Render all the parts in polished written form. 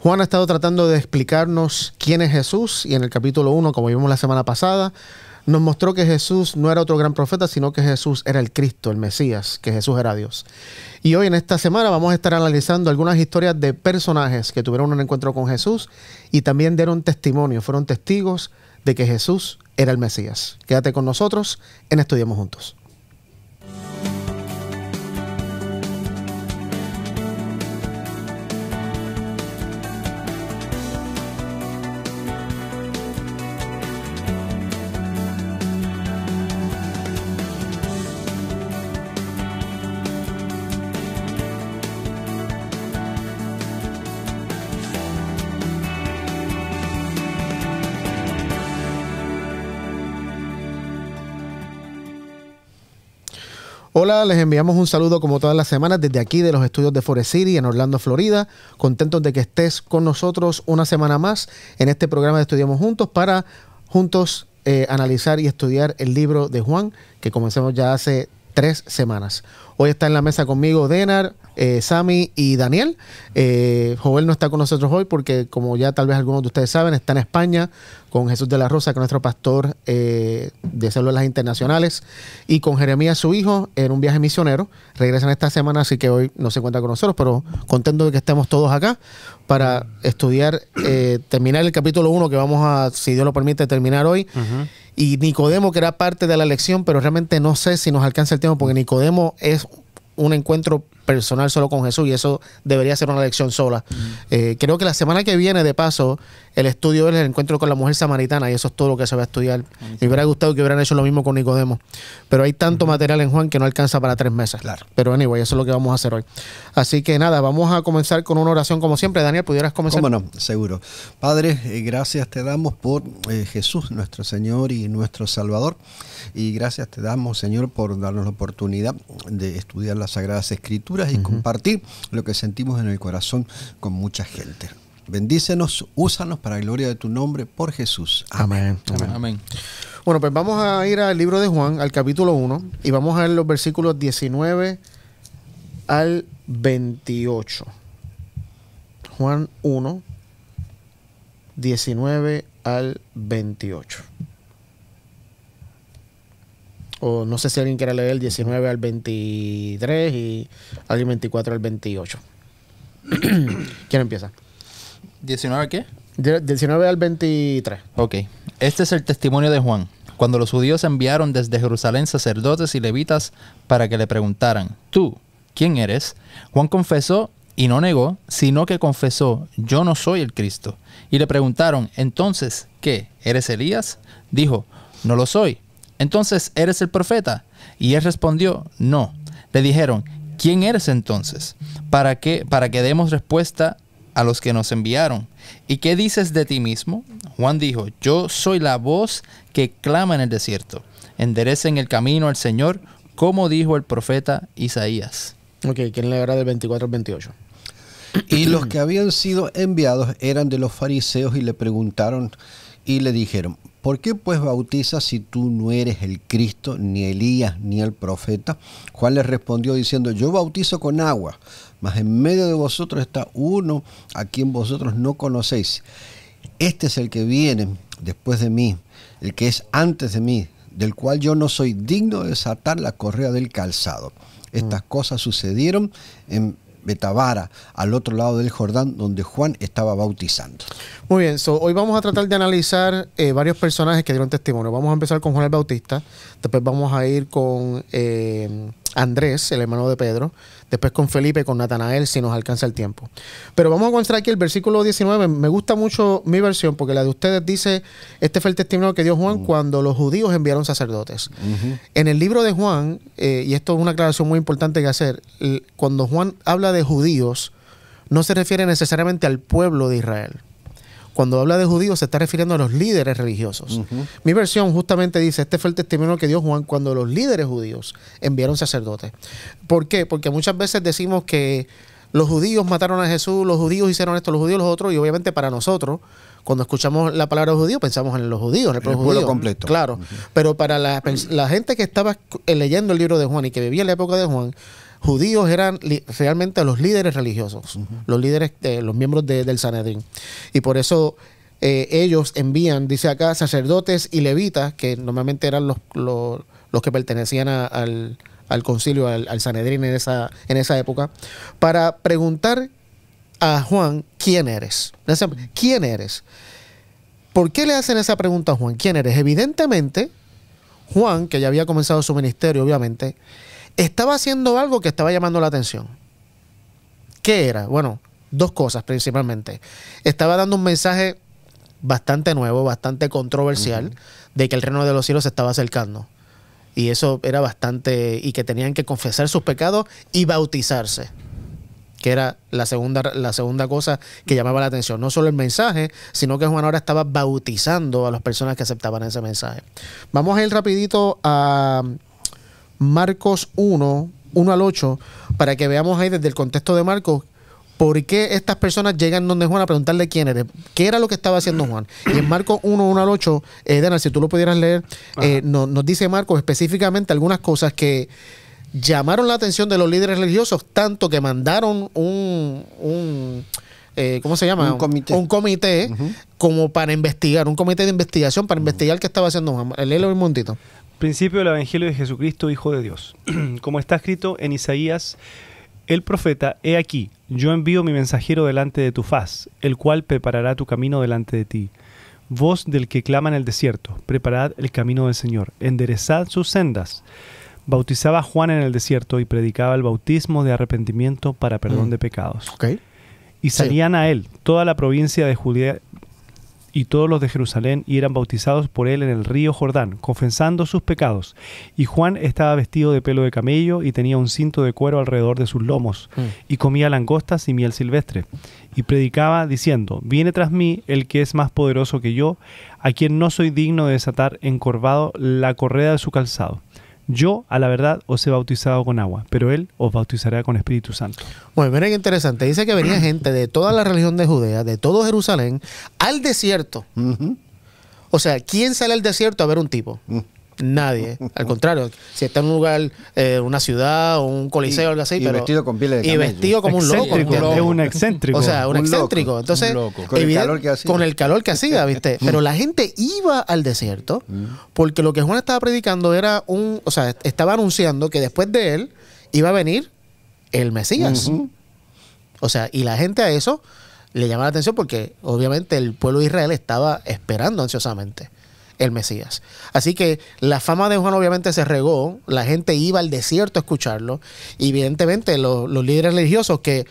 Juan ha estado tratando de explicarnos quién es Jesús y en el capítulo 1, como vimos la semana pasada, nos mostró que Jesús no era otro gran profeta, sino que Jesús era el Cristo, el Mesías, que Jesús era Dios. Y hoy en esta semana vamos a estar analizando algunas historias de personajes que tuvieron un encuentro con Jesús y también dieron testimonio, fueron testigos de que Jesús era el Mesías. Quédate con nosotros en Estudiemos Juntos. Hola, les enviamos un saludo como todas las semanas desde aquí de los estudios de Forest City en Orlando, Florida. Contentos de que estés con nosotros una semana más en este programa de Estudiamos Juntos para juntos analizar y estudiar el libro de Juan que comenzamos ya hace 3 semanas. Hoy está en la mesa conmigo Denar, Sammy y Daniel. Joel no está con nosotros hoy porque, como ya tal vez algunos de ustedes saben, está en España con Jesús de la Rosa, que es nuestro pastor de Células Internacionales, y con Jeremías, su hijo, en un viaje misionero. Regresan esta semana, así que hoy no se encuentra con nosotros, pero contento de que estemos todos acá para estudiar, terminar el capítulo 1 que vamos a, si Dios lo permite, terminar hoy. Y Nicodemo, que era parte de la lección, pero realmente no sé si nos alcanza el tiempo porque Nicodemo es un encuentro personal solo con Jesús y eso debería ser una lección sola. Creo que la semana que viene, de paso, el estudio es el encuentro con la mujer samaritana y eso es todo lo que se va a estudiar. Me hubiera gustado que hubieran hecho lo mismo con Nicodemo, pero hay tanto material en Juan que no alcanza para 3 meses. Claro. Pero anyway, eso es lo que vamos a hacer hoy. Así que nada, vamos a comenzar con una oración como siempre. Daniel, ¿pudieras comenzar? ¿Cómo no? Seguro. Padre, gracias te damos por Jesús, nuestro Señor y nuestro Salvador. Y gracias te damos, Señor, por darnos la oportunidad de estudiar las Sagradas Escrituras y compartir lo que sentimos en el corazón con mucha gente. Bendícenos, úsanos para la gloria de tu nombre, por Jesús. Amén. Amén. Amén. Bueno, pues vamos a ir al libro de Juan, al capítulo 1, y vamos a ver los versículos 19 al 28. Juan 1, 19 al 28. O no sé si alguien quiere leer el 19 al 23 y alguien 24 al 28. ¿Quién empieza? ¿19 qué? 19 al 23. Ok. Este es el testimonio de Juan. Cuando los judíos enviaron desde Jerusalén sacerdotes y levitas para que le preguntaran, ¿tú quién eres? Juan confesó y no negó, sino que confesó, yo no soy el Cristo. Y le preguntaron, entonces, ¿qué? ¿Eres Elías? Dijo, no lo soy. Entonces, ¿eres el profeta? Y él respondió, no. Le dijeron, ¿quién eres entonces? Para que demos respuesta a los que nos enviaron. ¿Y qué dices de ti mismo? Juan dijo, yo soy la voz que clama en el desierto. Enderecen el camino al Señor, como dijo el profeta Isaías. Ok, ¿quién leerá del 24 al 28? Y los que habían sido enviados eran de los fariseos y le preguntaron y le dijeron, ¿por qué pues bautizas si tú no eres el Cristo, ni Elías, ni el profeta? Juan les respondió diciendo, yo bautizo con agua, mas en medio de vosotros está uno a quien vosotros no conocéis. Este es el que viene después de mí, el que es antes de mí, del cual yo no soy digno de desatar la correa del calzado. Estas cosas sucedieron en Betabara, al otro lado del Jordán, donde Juan estaba bautizando. Muy bien, hoy vamos a tratar de analizar varios personajes que dieron testimonio. Vamos a empezar con Juan el Bautista, después vamos a ir con Andrés, el hermano de Pedro, después con Felipe, con Natanael, si nos alcanza el tiempo. Pero vamos a comenzar aquí el versículo 19. Me gusta mucho mi versión, porque la de ustedes dice, este fue el testimonio que dio Juan cuando los judíos enviaron sacerdotes. En el libro de Juan, y esto es una aclaración muy importante que hacer, cuando Juan habla de judíos, no se refiere necesariamente al pueblo de Israel. Cuando habla de judíos se está refiriendo a los líderes religiosos. Mi versión justamente dice, este fue el testimonio que dio Juan cuando los líderes judíos enviaron sacerdotes. ¿Por qué? Porque muchas veces decimos que los judíos mataron a Jesús, los judíos hicieron esto, los judíos los otros, y obviamente para nosotros, cuando escuchamos la palabra judío, pensamos en los judíos, en el pueblo judío completo. Claro, pero para la gente que estaba leyendo el libro de Juan y que vivía en la época de Juan, judíos eran realmente los líderes religiosos, los líderes, los miembros del Sanedrín. Y por eso ellos envían, dice acá, sacerdotes y levitas, que normalmente eran los que pertenecían al concilio, al Sanedrín en esa época, para preguntar a Juan, ¿quién eres? ¿Quién eres? ¿Por qué le hacen esa pregunta a Juan? ¿Quién eres? Evidentemente, Juan, que ya había comenzado su ministerio, obviamente, estaba haciendo algo que estaba llamando la atención. ¿Qué era? Bueno, dos cosas principalmente. Estaba dando un mensaje bastante nuevo, bastante controversial, de que el reino de los cielos se estaba acercando. Y eso era bastante... Y que tenían que confesar sus pecados y bautizarse, que era la segunda cosa que llamaba la atención. No solo el mensaje, sino que Juan ahora estaba bautizando a las personas que aceptaban ese mensaje. Vamos a ir rapidito a Marcos 1 al 8, para que veamos ahí desde el contexto de Marcos por qué estas personas llegan donde Juan a preguntarle quién eres, qué era lo que estaba haciendo Juan. Y en Marcos 1 al 8, Dana, si tú lo pudieras leer, nos dice Marcos específicamente algunas cosas que llamaron la atención de los líderes religiosos, tanto que mandaron ¿cómo se llama? Un comité como para investigar, un comité de investigación para investigar qué estaba haciendo Juan. Léelo un momentito. Principio del Evangelio de Jesucristo, Hijo de Dios. Como está escrito en Isaías, el profeta, he aquí, yo envío mi mensajero delante de tu faz, el cual preparará tu camino delante de ti. Voz del que clama en el desierto, preparad el camino del Señor, enderezad sus sendas. Bautizaba Juan en el desierto y predicaba el bautismo de arrepentimiento para perdón de pecados. Y salían a él toda la provincia de Judea y todos los de Jerusalén, y eran bautizados por él en el río Jordán, confesando sus pecados. Y Juan estaba vestido de pelo de camello y tenía un cinto de cuero alrededor de sus lomos, y comía langostas y miel silvestre. Y predicaba diciendo, viene tras mí el que es más poderoso que yo, a quien no soy digno de desatar encorvado la correa de su calzado. Yo, a la verdad, os he bautizado con agua, pero él os bautizará con Espíritu Santo. Bueno, miren qué interesante. Dice que venía gente de toda la religión de Judea, de todo Jerusalén, al desierto. O sea, ¿quién sale al desierto a ver un tipo? Nadie. Al contrario, si está en un lugar, una ciudad o un coliseo o algo así, pero vestido con pieles de camello. Y vestido como un loco. Es un excéntrico. O sea, un excéntrico. Entonces, con el calor que hacía. ¿viste? Pero la gente iba al desierto porque lo que Juan estaba predicando era estaba anunciando que después de él iba a venir el Mesías. O sea, y la gente a eso le llama la atención porque obviamente el pueblo de Israel estaba esperando ansiosamente el Mesías. Así que la fama de Juan obviamente se regó, la gente iba al desierto a escucharlo, y evidentemente los líderes religiosos que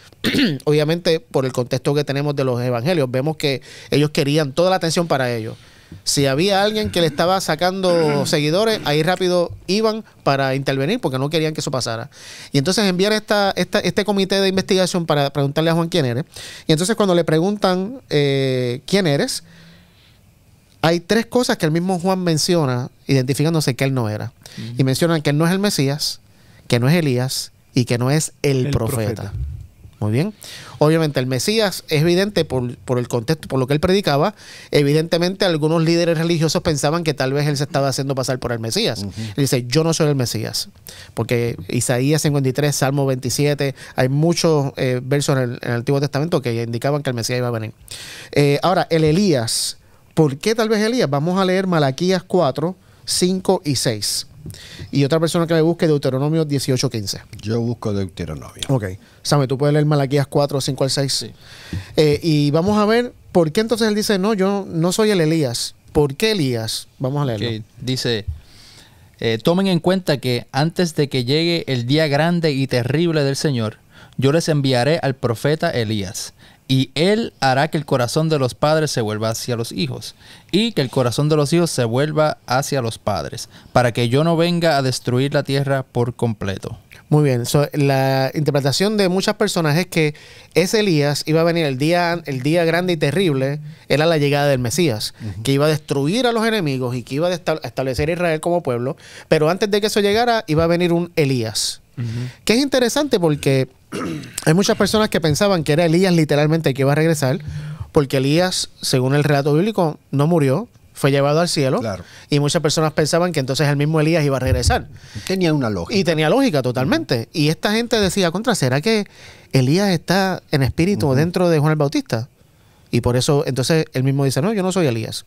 obviamente por el contexto que tenemos de los evangelios, vemos que ellos querían toda la atención para ellos. Si había alguien que le estaba sacando seguidores, ahí rápido iban para intervenir porque no querían que eso pasara. Y entonces enviar este comité de investigación para preguntarle a Juan quién eres. Y entonces cuando le preguntan quién eres, hay tres cosas que el mismo Juan menciona, identificándose que él no era. Y mencionan que él no es el Mesías, que no es Elías y que no es el profeta. Muy bien. Obviamente el Mesías es evidente por el contexto, por lo que él predicaba. Evidentemente algunos líderes religiosos pensaban que tal vez él se estaba haciendo pasar por el Mesías. Él dice, yo no soy el Mesías. Porque Isaías 53, Salmo 27, hay muchos versos en el Antiguo Testamento que indicaban que el Mesías iba a venir. Ahora, el Elías. ¿Por qué tal vez Elías? Vamos a leer Malaquías 4, 5 y 6. Y otra persona que me busque Deuteronomio 18, 15. Yo busco Deuteronomio. Ok. Samuel, ¿tú puedes leer Malaquías 4, 5 al 6? Sí. Y vamos a ver por qué entonces él dice, no, yo no soy el Elías. ¿Por qué Elías? Vamos a leerlo. Okay. Dice, tomen en cuenta que antes de que llegue el día grande y terrible del Señor, yo les enviaré al profeta Elías. Y él hará que el corazón de los padres se vuelva hacia los hijos, y que el corazón de los hijos se vuelva hacia los padres, para que yo no venga a destruir la tierra por completo. Muy bien. La interpretación de muchas personas es que ese Elías iba a venir el día grande y terrible, era la llegada del Mesías, que iba a destruir a los enemigos y que iba a establecer a Israel como pueblo, pero antes de que eso llegara iba a venir un Elías. Que es interesante porque hay muchas personas que pensaban que era Elías literalmente el que iba a regresar, porque Elías, según el relato bíblico, no murió, fue llevado al cielo. Claro. Y muchas personas pensaban que entonces el mismo Elías iba a regresar. Tenía una lógica. Y tenía lógica totalmente. Y esta gente decía, ¿será que Elías está en espíritu dentro de Juan el Bautista? Y por eso, entonces, él mismo dice, no, yo no soy Elías.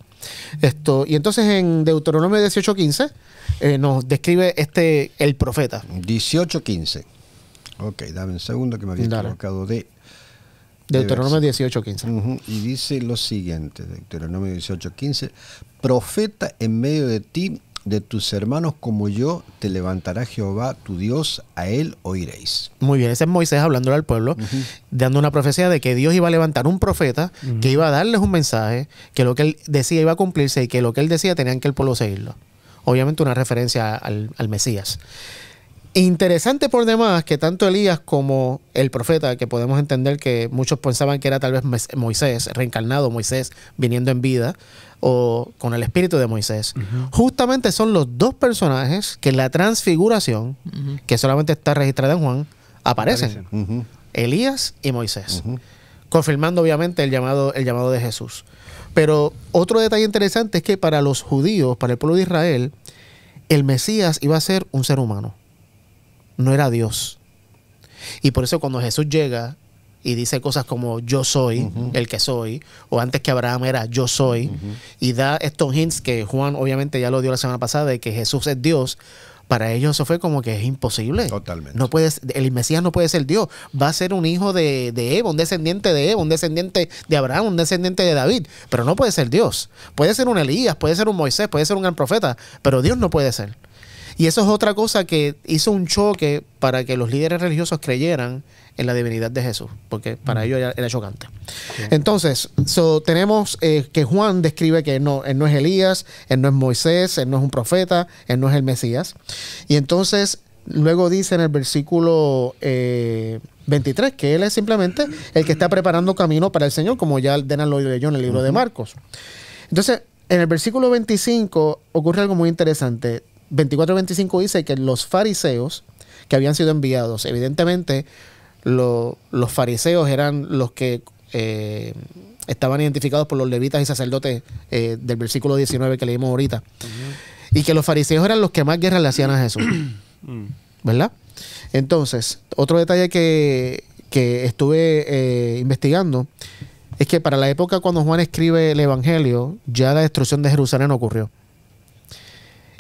Y entonces en Deuteronomio 18:15 nos describe el profeta. 18:15. Ok, dame un segundo que me había equivocado de Deuteronomio 18:15. Y dice lo siguiente, Deuteronomio 18:15, profeta en medio de ti, de tus hermanos como yo, te levantará Jehová tu Dios, a él oiréis. Muy bien, ese es Moisés hablándole al pueblo, dando una profecía de que Dios iba a levantar un profeta, que iba a darles un mensaje, que lo que él decía iba a cumplirse y que lo que él decía tenían que el pueblo seguirlo. Obviamente una referencia al Mesías. Interesante por demás que tanto Elías como el profeta, que podemos entender que muchos pensaban que era tal vez Moisés, reencarnado Moisés, viniendo en vida, o con el espíritu de Moisés, justamente son los dos personajes que en la transfiguración, que solamente está registrada en Juan, aparecen. Elías y Moisés. Confirmando obviamente el llamado de Jesús. Pero otro detalle interesante es que para los judíos, para el pueblo de Israel, el Mesías iba a ser un ser humano. No era Dios. Y por eso cuando Jesús llega y dice cosas como yo soy el que soy, o antes que Abraham era yo soy, y da estos hints que Juan obviamente ya lo dio la semana pasada de que Jesús es Dios, para ellos eso fue como que es imposible. Totalmente. El Mesías no puede ser Dios, va a ser un hijo de Eva, un descendiente de Eva, un descendiente de Abraham, un descendiente de David, pero no puede ser Dios. Puede ser un Elías, puede ser un Moisés, puede ser un gran profeta, pero Dios no puede ser. Y eso es otra cosa que hizo un choque para que los líderes religiosos creyeran en la divinidad de Jesús, porque para ellos era chocante. Sí. Entonces, tenemos que Juan describe que él no es Elías, él no es Moisés, él no es un profeta, él no es el Mesías. Y entonces, luego dice en el versículo 23 que él es simplemente el que está preparando camino para el Señor, como ya Denan lo leyó en el libro de Marcos. Entonces, en el versículo 25 ocurre algo muy interesante. 24-25 dice que los fariseos que habían sido enviados, evidentemente los fariseos eran los que estaban identificados por los levitas y sacerdotes del versículo 19 que leímos ahorita, y que los fariseos eran los que más guerra le hacían a Jesús, ¿verdad? Entonces, otro detalle que estuve investigando es que para la época cuando Juan escribe el Evangelio, ya la destrucción de Jerusalén ocurrió.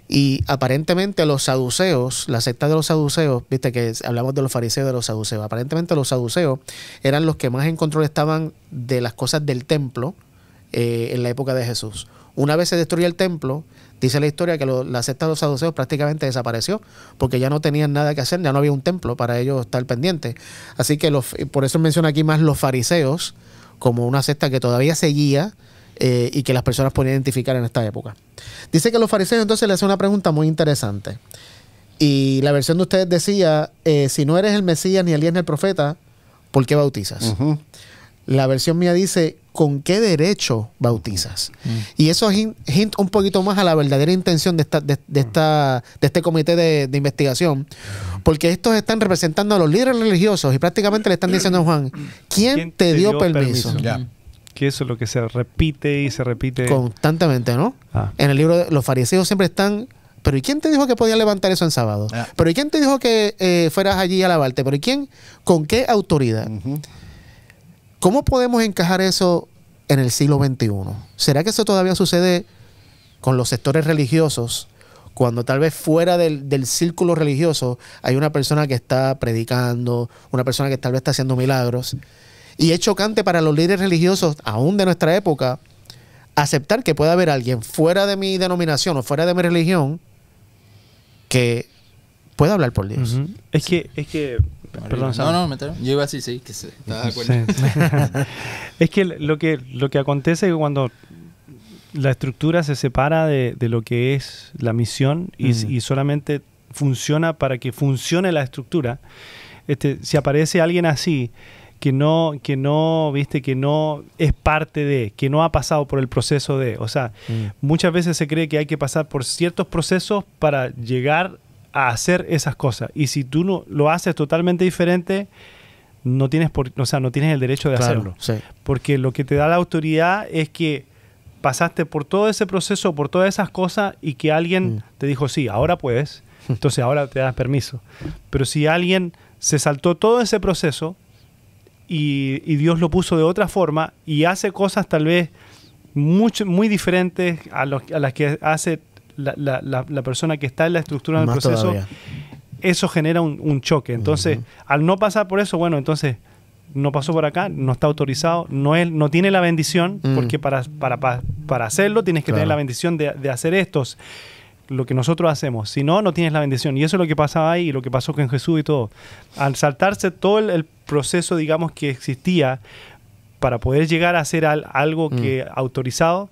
Y aparentemente los saduceos, la secta de los saduceos, viste que hablamos de los fariseos y de los saduceos, aparentemente los saduceos eran los que más en control estaban de las cosas del templo en la época de Jesús. Una vez se destruye el templo, dice la historia que la secta de los saduceos prácticamente desapareció, porque ya no tenían nada que hacer, ya no había un templo para ellos estar pendientes. Así que por eso menciona aquí más los fariseos como una secta que todavía seguía y que las personas podían identificar en esta época. Dice que los fariseos entonces le hacen una pregunta muy interesante. Y la versión de ustedes decía, si no eres el Mesías, ni Elías, ni el profeta, ¿por qué bautizas? La versión mía dice, ¿con qué derecho bautizas? Y eso hint un poquito más a la verdadera intención de este comité de investigación, porque estos están representando a los líderes religiosos y prácticamente le están diciendo a Juan, ¿quién te dio permiso? Que eso es lo que se repite y se repite constantemente, ¿no? En el libro, los fariseos siempre están, pero ¿y quién te dijo que podías levantar eso en sábado? ¿Pero y quién te dijo que fueras allí a lavarte? ¿Pero y quién? ¿Con qué autoridad? ¿Cómo podemos encajar eso en el siglo XXI? ¿Será que eso todavía sucede con los sectores religiosos? Cuando tal vez fuera del círculo religioso hay una persona que está predicando, una persona que tal vez está haciendo milagros. Y es chocante para los líderes religiosos, aún de nuestra época, aceptar que pueda haber alguien fuera de mi denominación o fuera de mi religión que pueda hablar por Dios. Es que perdón, yo iba así, sí, que se estaba de acuerdo. Sí. Es que lo que acontece es que cuando la estructura se separa de lo que es la misión y solamente funciona para que funcione la estructura, si aparece alguien así que no es parte de, que no ha pasado por el proceso de, o sea, muchas veces se cree que hay que pasar por ciertos procesos para llegar a hacer esas cosas, y si tú no lo haces totalmente diferente, no tienes el derecho de hacerlo, sí. Porque lo que te da la autoridad es que pasaste por todo ese proceso, por todas esas cosas y que alguien te dijo, sí, ahora puedes, entonces ahora te das permiso. Pero si alguien se saltó todo ese proceso y Dios lo puso de otra forma y hace cosas tal vez muy diferentes a las que hace la persona que está en la estructura del Más proceso, todavía. eso genera un choque. Entonces, al no pasar por eso, bueno, entonces no pasó por acá, no está autorizado, no tiene la bendición, porque para hacerlo tienes que tener la bendición de hacer estos, lo que nosotros hacemos. Si no, no tienes la bendición. Y eso es lo que pasaba ahí, y lo que pasó con Jesús y todo. Al saltarse todo el proceso, digamos, que existía para poder llegar a hacer algo que autorizado,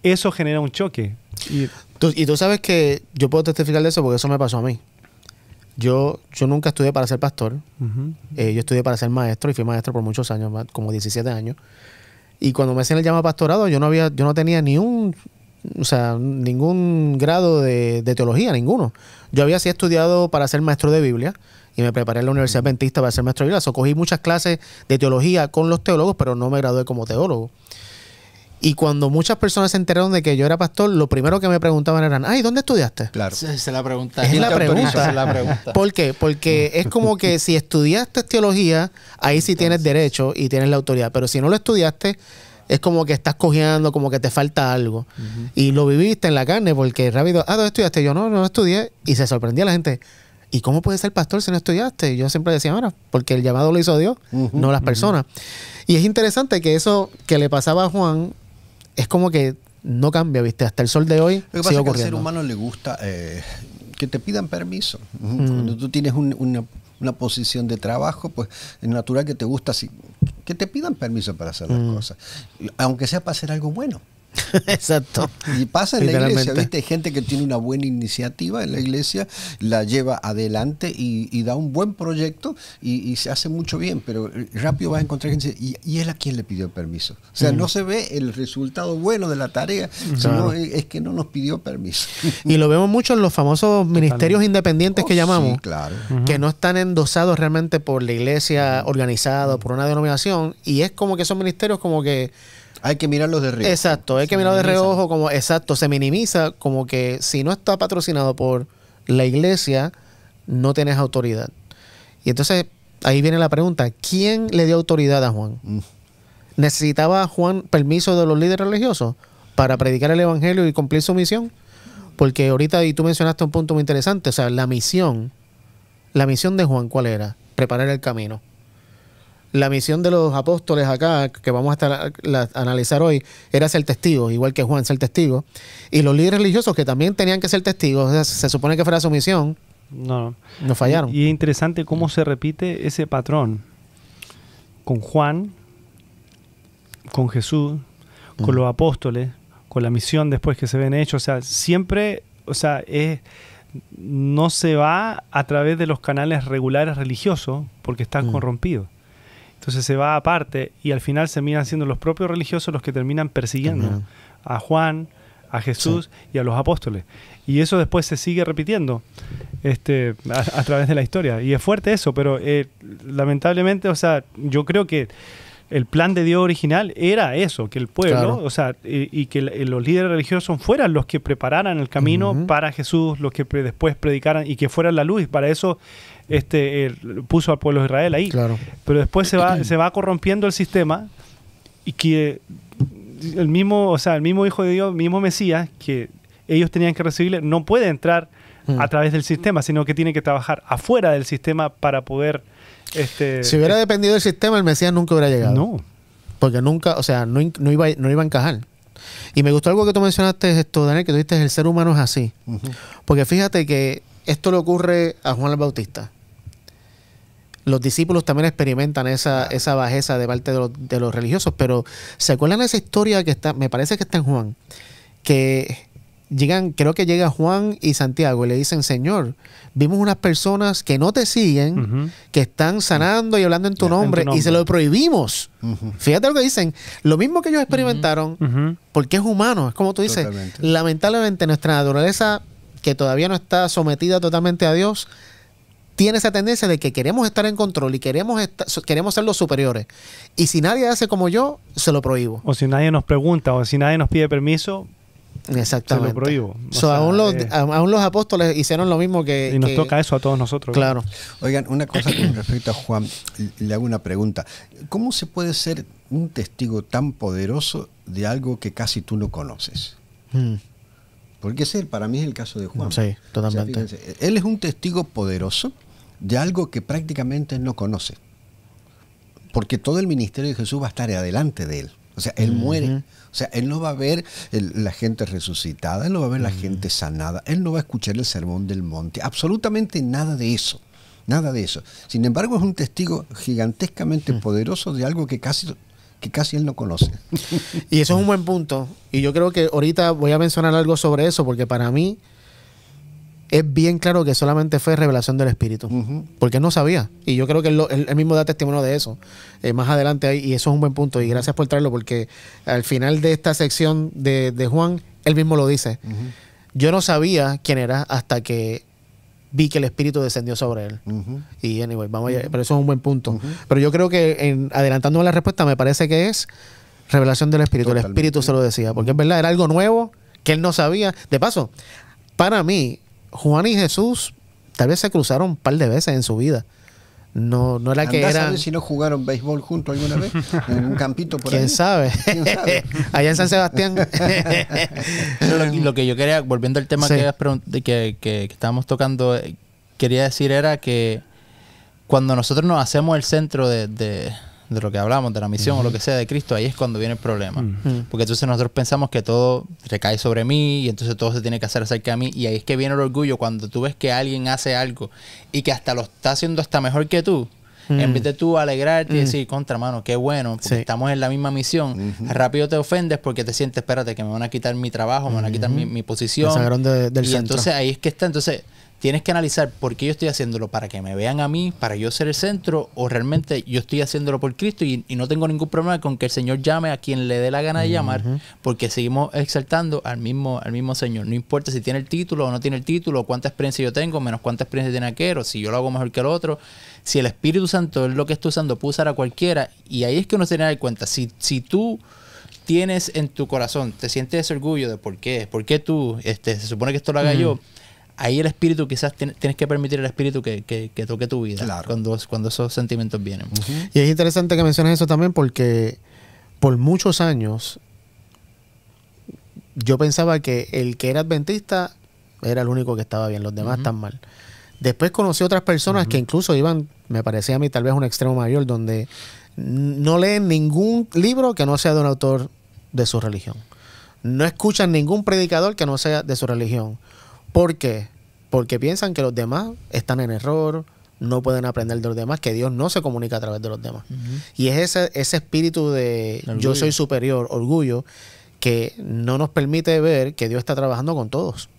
eso genera un choque. Y tú sabes que yo puedo testificar de eso porque eso me pasó a mí. Yo nunca estudié para ser pastor. Yo estudié para ser maestro y fui maestro por muchos años, como 17 años. Y cuando me hacían el llamado a pastorado, yo no tenía ningún grado de teología, ninguno. Yo había sí estudiado para ser maestro de Biblia y me preparé en la Universidad Adventista para ser maestro de Biblia. Cogí muchas clases de teología con los teólogos, pero no me gradué como teólogo. Y cuando muchas personas se enteraron de que yo era pastor, lo primero que me preguntaban eran, ay, ¿dónde estudiaste? Claro. Esa es la pregunta. Es la pregunta. Esa es la pregunta. ¿Por qué? Porque es como que si estudiaste teología, ahí sí tienes derecho y tienes la autoridad. Pero si no lo estudiaste, es como que estás cojeando, como que te falta algo. Y lo viviste en la carne porque rápido, ¿dónde estudiaste? Yo no estudié. Y se sorprendía la gente. ¿Y cómo puedes ser pastor si no estudiaste? Y yo siempre decía, ahora, porque el llamado lo hizo Dios, no las personas. Y es interesante que eso que le pasaba a Juan es como que no cambia, ¿viste? Hasta el sol de hoy Lo que pasa sigue es que al ocurriendo. ser humano le gusta que te pidan permiso. Cuando tú tienes una posición de trabajo, pues es natural que te gusta así, que te pidan permiso para hacer las cosas. Aunque sea para hacer algo bueno. Exacto. Y pasa en la iglesia, Literalmente. ¿viste? Hay gente que tiene una buena iniciativa en la iglesia, la lleva adelante y da un buen proyecto y se hace mucho bien, pero rápido vas a encontrar gente y él a quién le pidió permiso. O sea, no se ve el resultado bueno de la tarea, sino es que no nos pidió permiso. Y lo vemos mucho en los famosos ministerios independientes que llamamos, Sí, claro. que no están endosados realmente por la iglesia organizada, por una denominación, y es como que esos ministerios como que... Hay que mirarlos de reojo. Exacto, hay que mirarlo de reojo, como exacto, se minimiza, como que si no está patrocinado por la iglesia, no tienes autoridad. Y entonces ahí viene la pregunta, ¿quién le dio autoridad a Juan? ¿Necesitaba Juan permiso de los líderes religiosos para predicar el evangelio y cumplir su misión? Porque ahorita, y tú mencionaste un punto muy interesante, o sea, la misión de Juan, ¿cuál era? Preparar el camino. La misión de los apóstoles acá, que vamos a estar a analizar hoy, era ser testigos, igual que Juan, ser testigo. Y los líderes religiosos, que también tenían que ser testigos, o sea, se supone que fuera su misión, no fallaron. Y es interesante cómo se repite ese patrón con Juan, con Jesús, con los apóstoles, con la misión después que se ven hechos. O sea, siempre, no se va a través de los canales regulares religiosos porque están corrompidos. Entonces se va aparte y al final se miran siendo los propios religiosos los que terminan persiguiendo a Juan, a Jesús y a los apóstoles. Y eso después se sigue repitiendo a través de la historia. Y es fuerte eso, pero lamentablemente, o sea, yo creo que el plan de Dios original era eso, que el pueblo, o sea, y que los líderes religiosos fueran los que prepararan el camino para Jesús, los que después predicaran y que fueran la luz. Para eso puso al pueblo de Israel ahí. Claro. Pero después se va corrompiendo el sistema y que el mismo Hijo de Dios, mismo Mesías, que ellos tenían que recibirle, no puede entrar a través del sistema, sino que tiene que trabajar afuera del sistema para poder... si hubiera dependido del sistema, el Mesías nunca hubiera llegado. No. Porque nunca, o sea, no iba a encajar. Y me gustó algo que tú mencionaste, Daniel, que tú dijiste, el ser humano es así. Porque fíjate que esto le ocurre a Juan el Bautista. Los discípulos también experimentan esa bajeza de parte de los religiosos, pero ¿se acuerdan de esa historia que está, me parece que está en Juan? Que creo que llega Juan y Santiago y le dicen, Señor, vimos unas personas que no te siguen, que están sanando y hablando en tu nombre, y se lo prohibimos. Fíjate lo que dicen. Lo mismo que ellos experimentaron, porque es humano, es como tú dices. Totalmente. Lamentablemente nuestra naturaleza, que todavía no está sometida totalmente a Dios, tiene esa tendencia de que queremos estar en control y queremos ser los superiores. Y si nadie hace como yo, se lo prohíbo. O si nadie nos pregunta, o si nadie nos pide permiso, exactamente, se lo prohíbo. Aún los apóstoles hicieron lo mismo que... Y nos toca eso a todos nosotros. Claro. Oigan, una cosa con respecto a Juan, le hago una pregunta. ¿Cómo se puede ser un testigo tan poderoso de algo que casi tú no conoces? Porque ese para mí es el caso de Juan. Sí, totalmente. O sea, fíjense, él es un testigo poderoso de algo que prácticamente no conoce. Porque todo el ministerio de Jesús va a estar adelante de él. O sea, él muere. O sea, él no va a ver la gente resucitada, él no va a ver la gente sanada, él no va a escuchar el sermón del monte. Absolutamente nada de eso. Nada de eso. Sin embargo, es un testigo gigantescamente poderoso de algo que casi él no conoce. Y eso es un buen punto. Y yo creo que ahorita voy a mencionar algo sobre eso, porque para mí es bien claro que solamente fue revelación del Espíritu. Porque él no sabía. Y yo creo que él mismo da testimonio de eso. Más adelante ahí, y eso es un buen punto. Y gracias por traerlo, porque al final de esta sección de Juan, él mismo lo dice. Yo no sabía quién era hasta que vi que el Espíritu descendió sobre él. Y anyway, vamos allá. Pero eso es un buen punto. Pero yo creo que adelantándome la respuesta, me parece que es revelación del Espíritu. Totalmente. El Espíritu se lo decía. Porque es verdad, era algo nuevo que él no sabía. De paso, para mí, Juan y Jesús tal vez se cruzaron un par de veces en su vida. No era que eran... ¿Sabes si no jugaron béisbol juntos alguna vez? En un campito por ahí. ¿Quién sabe? Allá en San Sebastián. Lo que yo quería, volviendo al tema que estábamos tocando, quería decir era que cuando nosotros nos hacemos el centro de lo que hablamos, de la misión o lo que sea de Cristo, ahí es cuando viene el problema. Porque entonces nosotros pensamos que todo recae sobre mí y entonces todo se tiene que hacer acerca de mí, y ahí es que viene el orgullo cuando tú ves que alguien hace algo y que hasta lo está haciendo hasta mejor que tú. En vez de tú alegrarte y decir, contra, mano, qué bueno, porque estamos en la misma misión, rápido te ofendes porque te sientes, espérate, que me van a quitar mi trabajo, me van a quitar mi posición. Del y centro. Entonces ahí es que está. Entonces tienes que analizar por qué yo estoy haciéndolo, para que me vean a mí, para yo ser el centro, o realmente yo estoy haciéndolo por Cristo y no tengo ningún problema con que el Señor llame a quien le dé la gana de llamar, porque seguimos exaltando al mismo Señor. No importa si tiene el título o no tiene el título, o cuánta experiencia yo tengo, menos cuánta experiencia tiene aquel, o si yo lo hago mejor que el otro. Si el Espíritu Santo es lo que está usando, puede usar a cualquiera, y ahí es que uno se tiene que dar cuenta. Si tú tienes en tu corazón, te sientes ese orgullo de por qué tú, se supone que esto lo haga yo, ahí el Espíritu, quizás tienes que permitir al Espíritu que toque tu vida, claro, cuando esos sentimientos vienen. Y es interesante que menciones eso también, porque por muchos años yo pensaba que el que era adventista era el único que estaba bien, los demás están mal. Después conocí otras personas que incluso iban, me parecía a mí tal vez un extremo mayor, donde no leen ningún libro que no sea de un autor de su religión. No escuchan ningún predicador que no sea de su religión. ¿Por qué? Porque piensan que los demás están en error, no pueden aprender de los demás, que Dios no se comunica a través de los demás. Y es ese espíritu de yo soy superior, orgullo, que no nos permite ver que Dios está trabajando con todos.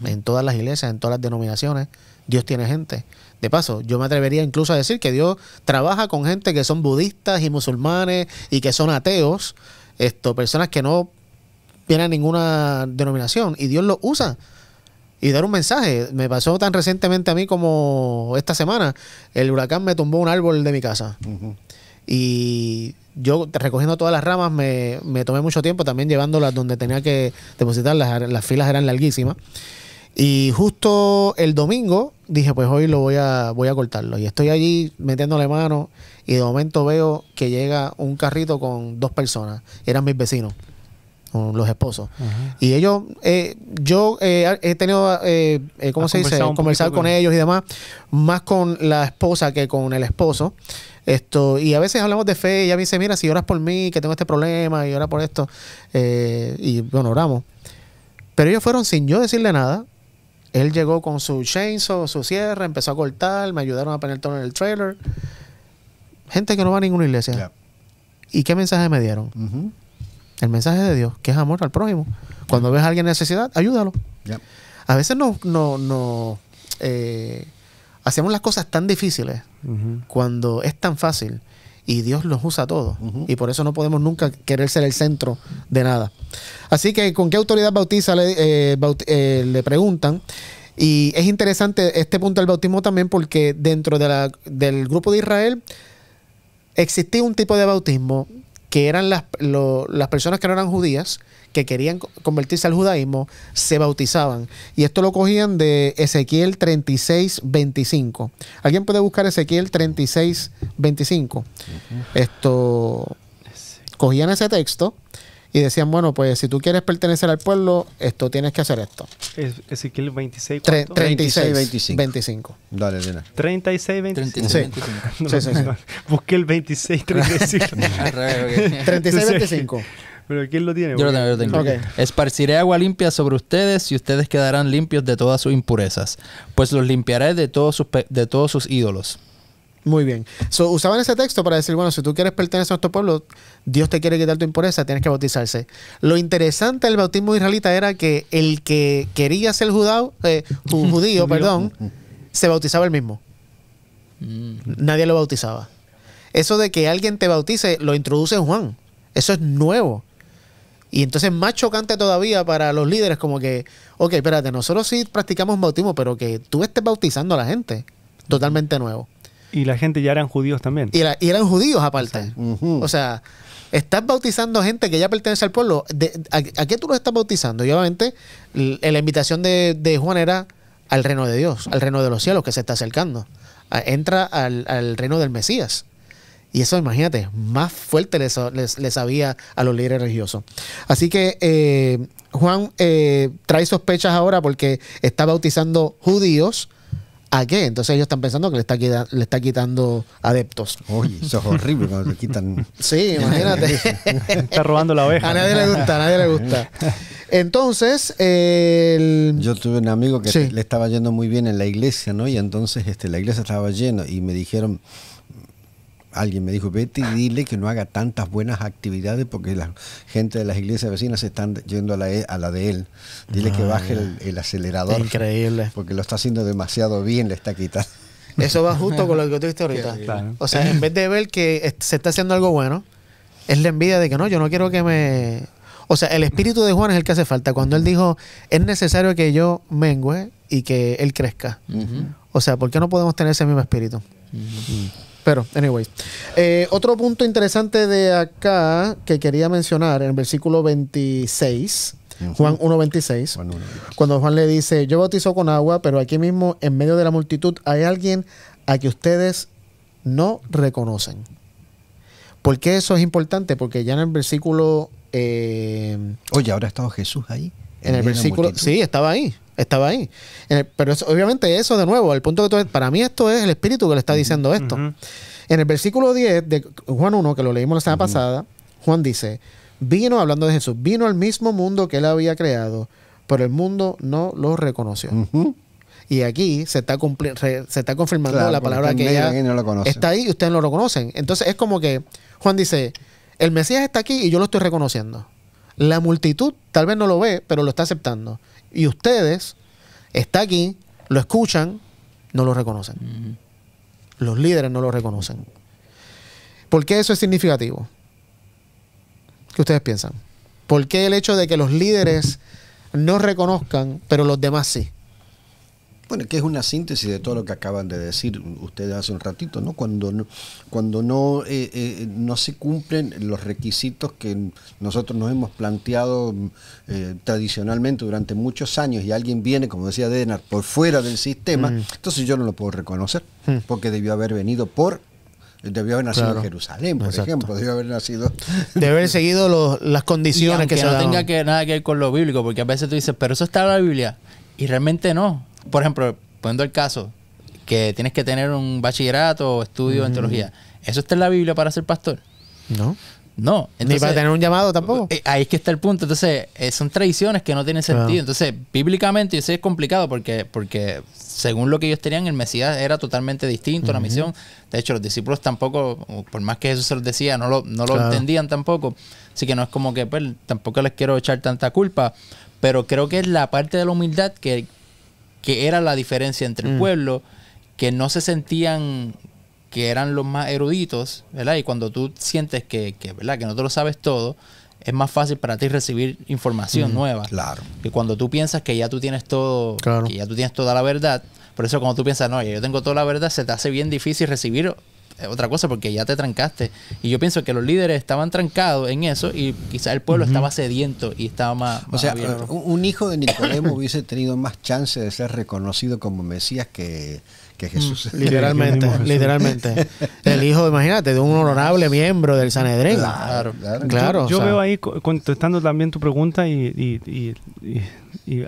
En todas las iglesias, en todas las denominaciones, Dios tiene gente. De paso, yo me atrevería incluso a decir que Dios trabaja con gente que son budistas y musulmanes y que son ateos, personas que no vienen a ninguna denominación, y Dios los usa y dar un mensaje. Me pasó tan recientemente a mí como esta semana. El huracán me tumbó un árbol de mi casa. Y yo, recogiendo todas las ramas, me tomé mucho tiempo también llevándolas donde tenía que depositarlas. Las filas eran larguísimas. Y justo el domingo dije, pues hoy voy a cortarlo. Y estoy allí metiéndole mano, y de momento veo que llega un carrito con 2 personas. Eran mis vecinos, los esposos. Y ellos, yo he tenido, ¿cómo se dice? Conversar con ellos y demás, más con la esposa que con el esposo. Y a veces hablamos de fe, y ella me dice, mira, si oras por mí, que tengo este problema, y ora por esto. Y bueno, oramos. Pero ellos fueron sin yo decirle nada. Él llegó con su chainsaw, su sierra, empezó a cortar, me ayudaron a poner todo en el trailer. Gente que no va a ninguna iglesia. Yeah. ¿Y qué mensaje me dieron? El mensaje de Dios, que es amor al prójimo. Cuando ves a alguien en necesidad, ayúdalo. Yeah. A veces hacemos las cosas tan difíciles cuando es tan fácil, y Dios los usa a todos. Y por eso no podemos nunca querer ser el centro de nada. Así que, ¿con qué autoridad bautiza? Le preguntan. Y es interesante este punto del bautismo también porque dentro del grupo de Israel existía un tipo de bautismo que eran las personas que no eran judías, que querían convertirse al judaísmo, se bautizaban. Y esto lo cogían de Ezequiel 36:25. ¿Alguien puede buscar Ezequiel 36:25? Esto, cogían ese texto y decían, bueno, pues si tú quieres pertenecer al pueblo, esto tienes que hacer esto. Ezequiel 26, 36:25. Dale, Elena. 36, 25. 36, Sí. 25. Sí. Busqué el 26, 35. Al revés, ok. 36:25. Pero ¿quién lo tiene? Yo lo tengo. Ok. Esparciré agua limpia sobre ustedes y ustedes quedarán limpios de todas sus impurezas, pues los limpiaré de todos sus ídolos. Muy bien. Usaban ese texto para decir, bueno, si tú quieres pertenecer a nuestro pueblo, Dios te quiere quitar tu impureza, tienes que bautizarse. Lo interesante del bautismo israelita era que el que quería ser judío, se bautizaba él mismo. Nadie lo bautizaba. Eso de que alguien te bautice, lo introduce Juan. Eso es nuevo. Y entonces más chocante todavía para los líderes, como que, ok, espérate, nosotros sí practicamos bautismo, pero que tú estés bautizando a la gente. Totalmente nuevo. Y la gente ya eran judíos también. Y eran judíos aparte. Ujú. O sea, estás bautizando gente que ya pertenece al pueblo. ¿A qué tú los estás bautizando? Y obviamente la invitación de Juan era al reino de Dios, al reino de los cielos que se está acercando. Entra al reino del Mesías. Y eso, imagínate, más fuerte les había a los líderes religiosos. Así que Juan trae sospechas ahora porque está bautizando judíos. ¿A qué? Entonces ellos están pensando que le está quitando adeptos. Oye, eso es horrible cuando te quitan. Sí, imagínate. Está robando la oveja. A nadie le gusta. Entonces, Yo tuve un amigo que Sí. le estaba yendo muy bien en la iglesia, ¿no? Y entonces la iglesia estaba llena y me dijeron, alguien me dijo, vete y dile que no haga tantas buenas actividades porque la gente de las iglesias vecinas se están yendo a la de él. Dile que baje el acelerador. increíble. Porque lo está haciendo demasiado bien, le está quitando. Eso va justo con lo que tú dijiste ahorita. Claro. O sea, en vez de ver que se está haciendo algo bueno, es la envidia de que no, yo no quiero que me... O sea, el espíritu de Juan es el que hace falta. Cuando él dijo, es necesario que yo mengüe y que él crezca. O sea, ¿por qué no podemos tener ese mismo espíritu? Pero, anyways. Otro punto interesante de acá que quería mencionar en el versículo 26, Juan 1:26, Bueno, cuando Juan le dice, yo bautizo con agua, pero aquí mismo, en medio de la multitud, hay alguien a que ustedes no reconocen. ¿Por qué eso es importante? Porque ya en el versículo... oye, ¿ahora ha estado Jesús ahí? en el medio de la versículo... multitud. Sí, estaba ahí. Pero obviamente eso de nuevo, el punto que para mí esto es el Espíritu que le está diciendo esto. Ujú. En el versículo 10 de Juan 1, que lo leímos la semana pasada, Juan dice, hablando de Jesús, vino al mismo mundo que él había creado, pero el mundo no lo reconoció. Ujú. Y aquí se está confirmando Claro, la porque palabra está en que medio ya de alguien y no lo conoce. está ahí y ustedes no lo conocen. Entonces es como que Juan dice, el Mesías está aquí y yo lo estoy reconociendo. La multitud tal vez no lo ve, pero lo está aceptando. Y ustedes, está aquí, lo escuchan, no lo reconocen. Los líderes no lo reconocen. ¿Por qué eso es significativo? ¿Qué ustedes piensan? ¿Por qué el hecho de que los líderes no reconozcan, pero los demás sí? Bueno, que es una síntesis de todo lo que acaban de decir ustedes hace un ratito, ¿no? Cuando no se cumplen los requisitos que nosotros nos hemos planteado tradicionalmente durante muchos años y alguien viene, como decía Denar, por fuera del sistema, entonces yo no lo puedo reconocer, porque debió haber nacido Claro. en Jerusalén, por Exacto. ejemplo, debió haber nacido... De haber seguido las Y condiciones aunque que se no daban. tenga nada que ver con lo bíblico, porque a veces tú dices, pero eso está en la Biblia. Y realmente no. Por ejemplo, poniendo el caso, que tienes que tener un bachillerato o estudio en teología. ¿Eso está en la Biblia para ser pastor? No. No. Ni para tener un llamado tampoco. Ahí es que está el punto. Entonces, son tradiciones que no tienen sentido. Claro. Entonces, bíblicamente, yo sé que es complicado porque según lo que ellos tenían, el Mesías era totalmente distinto, la misión. De hecho, los discípulos tampoco, por más que Jesús se los decía, no lo Claro. entendían tampoco. Así que no es como que, pues, tampoco les quiero echar tanta culpa. Pero creo que es la parte de la humildad que era la diferencia entre el pueblo, que no se sentían que eran los más eruditos, ¿verdad? Y cuando tú sientes que ¿verdad? Que no te lo sabes todo, es más fácil para ti recibir información nueva. Claro. Que cuando tú piensas que ya tú tienes todo, Claro. que ya tú tienes toda la verdad, por eso cuando tú piensas, no, ya yo tengo toda la verdad, se te hace bien difícil recibir otra cosa porque ya te trancaste. Y yo pienso que los líderes estaban trancados en eso y quizás el pueblo estaba sediento y estaba más O sea, abierto. un hijo de Nicodemo hubiese tenido más chance de ser reconocido como Mesías que Jesús. Literalmente, Jesús. literalmente. El hijo, imagínate, de un honorable miembro del Sanedrín. Claro, claro. Claro, Yo o sea, veo ahí, contestando también tu pregunta y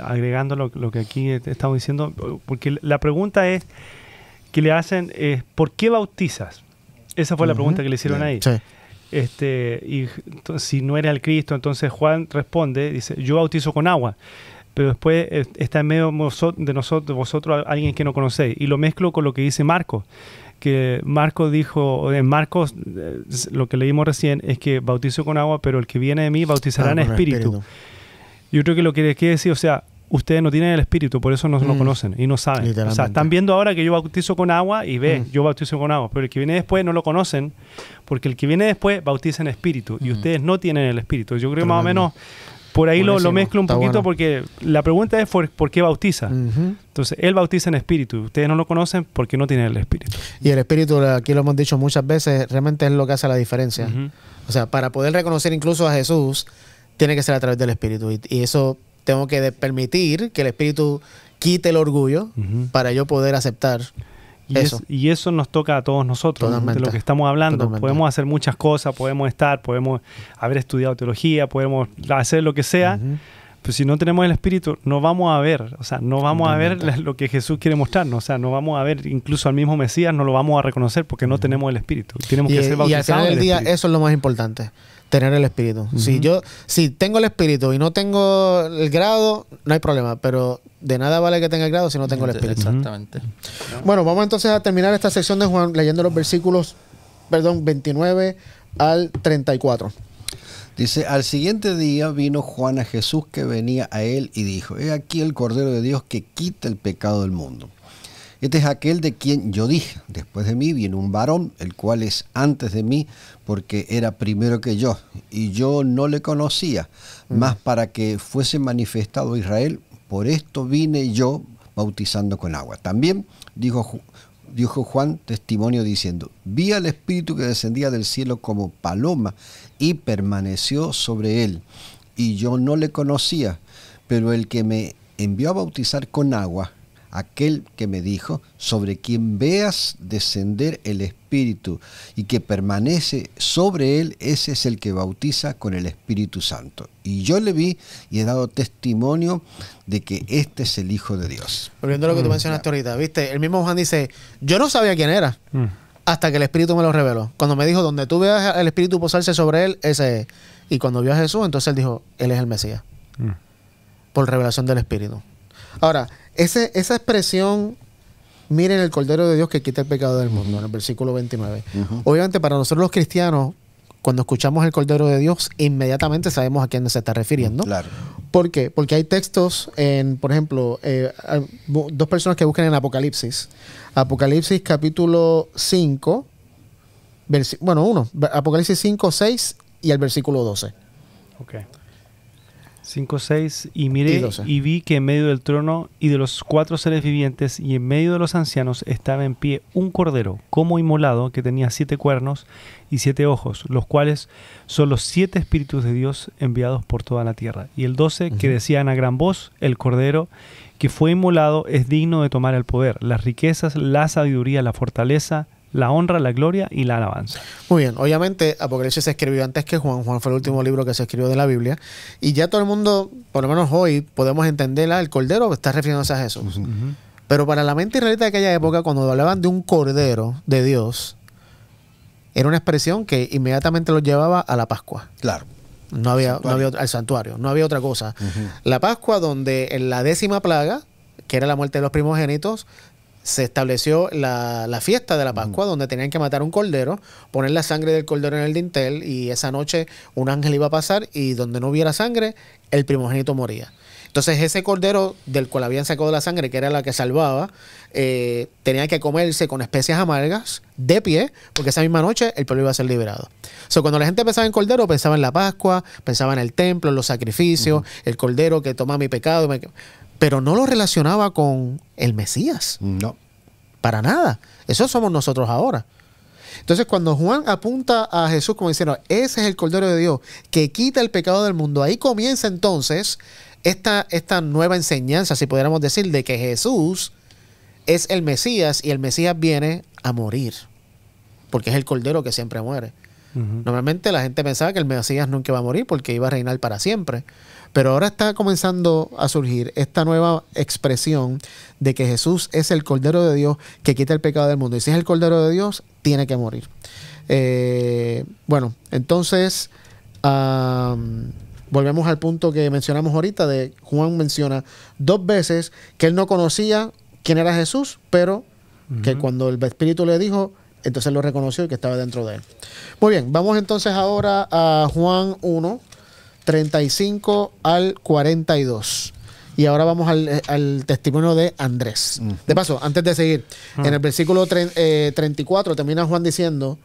agregando lo que aquí estamos diciendo, porque la pregunta es que le hacen, ¿por qué bautizas? Esa fue la pregunta que le hicieron ahí. Sí. Y entonces, si no era el Cristo, entonces Juan responde, dice, yo bautizo con agua. Pero después está en medio de nosotros, vosotros, alguien que no conocéis. Y lo mezclo con lo que dice Marcos. Que Marcos dijo, en Marcos, lo que leímos recién, es que bautizo con agua, pero el que viene de mí bautizará en con el espíritu. Yo creo que lo que les quiere decir, o sea, ustedes no tienen el espíritu, por eso no lo conocen y no saben. O sea, Literalmente. están viendo ahora que yo bautizo con agua y yo bautizo con agua, pero el que viene después no lo conocen, porque el que viene después bautiza en espíritu y ustedes no tienen el espíritu. Yo creo que más o menos por ahí lo Buenísimo. mezclo un Está poquito bueno. porque la pregunta es ¿por qué bautiza? Entonces, él bautiza en espíritu. Ustedes no lo conocen porque no tienen el espíritu. Y el espíritu, aquí lo hemos dicho muchas veces, realmente es lo que hace la diferencia. Ujú. O sea, para poder reconocer incluso a Jesús, tiene que ser a través del espíritu. Y eso tengo que permitir que el espíritu quite el orgullo Ujú. para yo poder aceptar eso. Y eso nos toca a todos nosotros, Totalmente. de lo que estamos hablando. Totalmente. Podemos hacer muchas cosas, podemos haber estudiado teología, podemos hacer lo que sea, pero si no tenemos el espíritu, no vamos a ver, o sea, no vamos a ver lo que Jesús quiere mostrarnos, o sea, no vamos a ver incluso al mismo Mesías, no lo vamos a reconocer porque no tenemos el espíritu. Tenemos que ser Y al bautizados final en del el día, espíritu. eso es lo más importante. Tener el espíritu. Si tengo el espíritu y no tengo el grado, no hay problema. Pero de nada vale que tenga el grado si no tengo el espíritu. Exactamente. Bueno, vamos entonces a terminar esta sección de Juan leyendo los versículos, 29 al 34. Dice, al siguiente día vino Juan a Jesús que venía a él y dijo, he aquí el Cordero de Dios que quita el pecado del mundo. Este es aquel de quien yo dije, después de mí viene un varón, el cual es antes de mí, porque era primero que yo, y yo no le conocía, mas para que fuese manifestado a Israel, por esto vine yo bautizando con agua. También dijo Juan testimonio diciendo, vi al Espíritu que descendía del cielo como paloma y permaneció sobre él, y yo no le conocía, pero el que me envió a bautizar con agua, aquel que me dijo, sobre quien veas descender el Espíritu y que permanece sobre él, ese es el que bautiza con el Espíritu Santo. Y yo le vi y he dado testimonio de que este es el Hijo de Dios. Volviendo a lo que tú mencionaste ahorita, ¿viste? El mismo Juan dice, yo no sabía quién era hasta que el Espíritu me lo reveló. Cuando me dijo, donde tú veas el Espíritu posarse sobre él, ese es. Y cuando vio a Jesús, entonces él dijo, él es el Mesías. Por revelación del Espíritu. Ahora, esa expresión, miren el Cordero de Dios que quita el pecado del mundo, en el versículo 29. Obviamente para nosotros los cristianos, cuando escuchamos el Cordero de Dios, inmediatamente sabemos a quién se está refiriendo. Claro. ¿Por qué? Porque hay textos, por ejemplo, dos personas que busquen en Apocalipsis. Apocalipsis capítulo 5, Apocalipsis 5, 6 y el versículo 12. Ok. 5, 6, y miré Y 12. y vi que en medio del trono y de los 4 seres vivientes y en medio de los ancianos estaba en pie un cordero como inmolado que tenía 7 cuernos y 7 ojos, los cuales son los 7 espíritus de Dios enviados por toda la tierra. Y el 12 que decían a gran voz, el cordero que fue inmolado es digno de tomar el poder, las riquezas, la sabiduría, la fortaleza, la honra, la gloria y la alabanza. Muy bien, obviamente Apocalipsis se escribió antes que Juan. Juan fue el último libro que se escribió de la Biblia. Y ya todo el mundo, por lo menos hoy, podemos entender, el Cordero está refiriéndose a Jesús. Pero para la mente israelita de aquella época, cuando hablaban de un Cordero de Dios, era una expresión que inmediatamente los llevaba a la Pascua. Claro. No había al santuario, no había otra cosa. La Pascua, donde en la 10ª plaga, que era la muerte de los primogénitos, se estableció la fiesta de la Pascua, donde tenían que matar un cordero, poner la sangre del cordero en el dintel, y esa noche un ángel iba a pasar y donde no hubiera sangre, el primogénito moría. Entonces ese cordero del cual habían sacado la sangre, que era la que salvaba, tenía que comerse con especias amargas, de pie, porque esa misma noche el pueblo iba a ser liberado. Cuando la gente pensaba en cordero, pensaba en la Pascua, pensaba en el templo, en los sacrificios, el cordero que toma mi pecado, pero no lo relacionaba con el Mesías. No. Para nada. Eso somos nosotros ahora. Entonces, cuando Juan apunta a Jesús como diciendo, ese es el Cordero de Dios que quita el pecado del mundo, ahí comienza entonces esta nueva enseñanza, si pudiéramos decir, de que Jesús es el Mesías y el Mesías viene a morir, porque es el Cordero que siempre muere. Normalmente la gente pensaba que el Mesías nunca iba a morir porque iba a reinar para siempre. Pero ahora está comenzando a surgir esta nueva expresión de que Jesús es el Cordero de Dios que quita el pecado del mundo. Y si es el Cordero de Dios, tiene que morir. Bueno, entonces volvemos al punto que mencionamos ahorita. Juan menciona 2 veces que él no conocía quién era Jesús, pero que cuando el Espíritu le dijo, entonces lo reconoció y que estaba dentro de él. Muy bien, vamos entonces ahora a Juan 1, 35 al 42. Y ahora vamos al testimonio de Andrés. De paso, antes de seguir, en el versículo 34 termina Juan diciendo,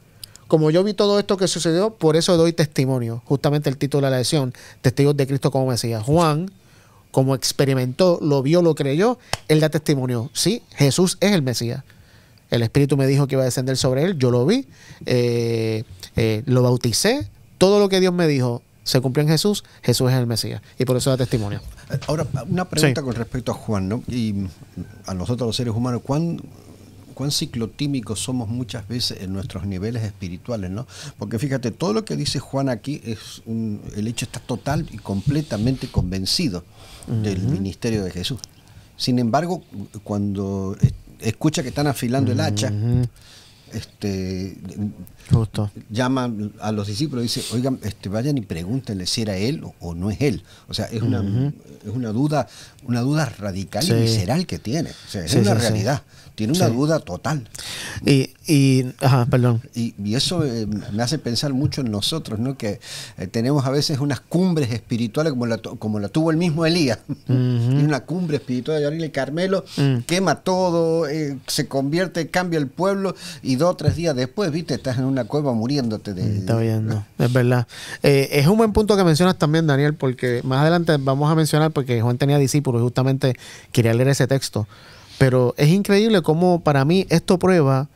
como yo vi todo esto que sucedió, por eso doy testimonio. Justamente el título de la lección, Testigos de Cristo como Mesías. Juan, como experimentó, lo vio, lo creyó, él da testimonio. Sí, Jesús es el Mesías. El Espíritu me dijo que iba a descender sobre él, yo lo vi, lo bauticé, todo lo que Dios me dijo se cumplió en Jesús, Jesús es el Mesías. Y por eso da testimonio. Ahora, una pregunta con respecto a Juan, ¿no? Y a nosotros los seres humanos, ¿cuán ciclotímicos somos muchas veces en nuestros niveles espirituales, ¿no? Porque fíjate, todo lo que dice Juan aquí, el hecho está total y completamente convencido del ministerio de Jesús. Sin embargo, cuando escucha que están afilando el hacha, justo llaman a los discípulos y dice, oigan, vayan y pregúntenle si era él o no es él. O sea, es una duda radical y visceral que tiene. O sea, es una realidad. Tiene una duda total. Perdón. Y eso me hace pensar mucho en nosotros, ¿no? Que tenemos a veces unas cumbres espirituales como la tuvo el mismo Elías. Tiene una cumbre espiritual allá en el Carmelo, quema todo, se convierte, cambia el pueblo y 2 o 3 días después, viste, estás en una cueva muriéndote Está viendo, es verdad. Es un buen punto que mencionas también, Daniel, porque más adelante vamos a mencionar, porque Juan tenía discípulos y justamente quería leer ese texto. Pero es increíble cómo para mí esto prueba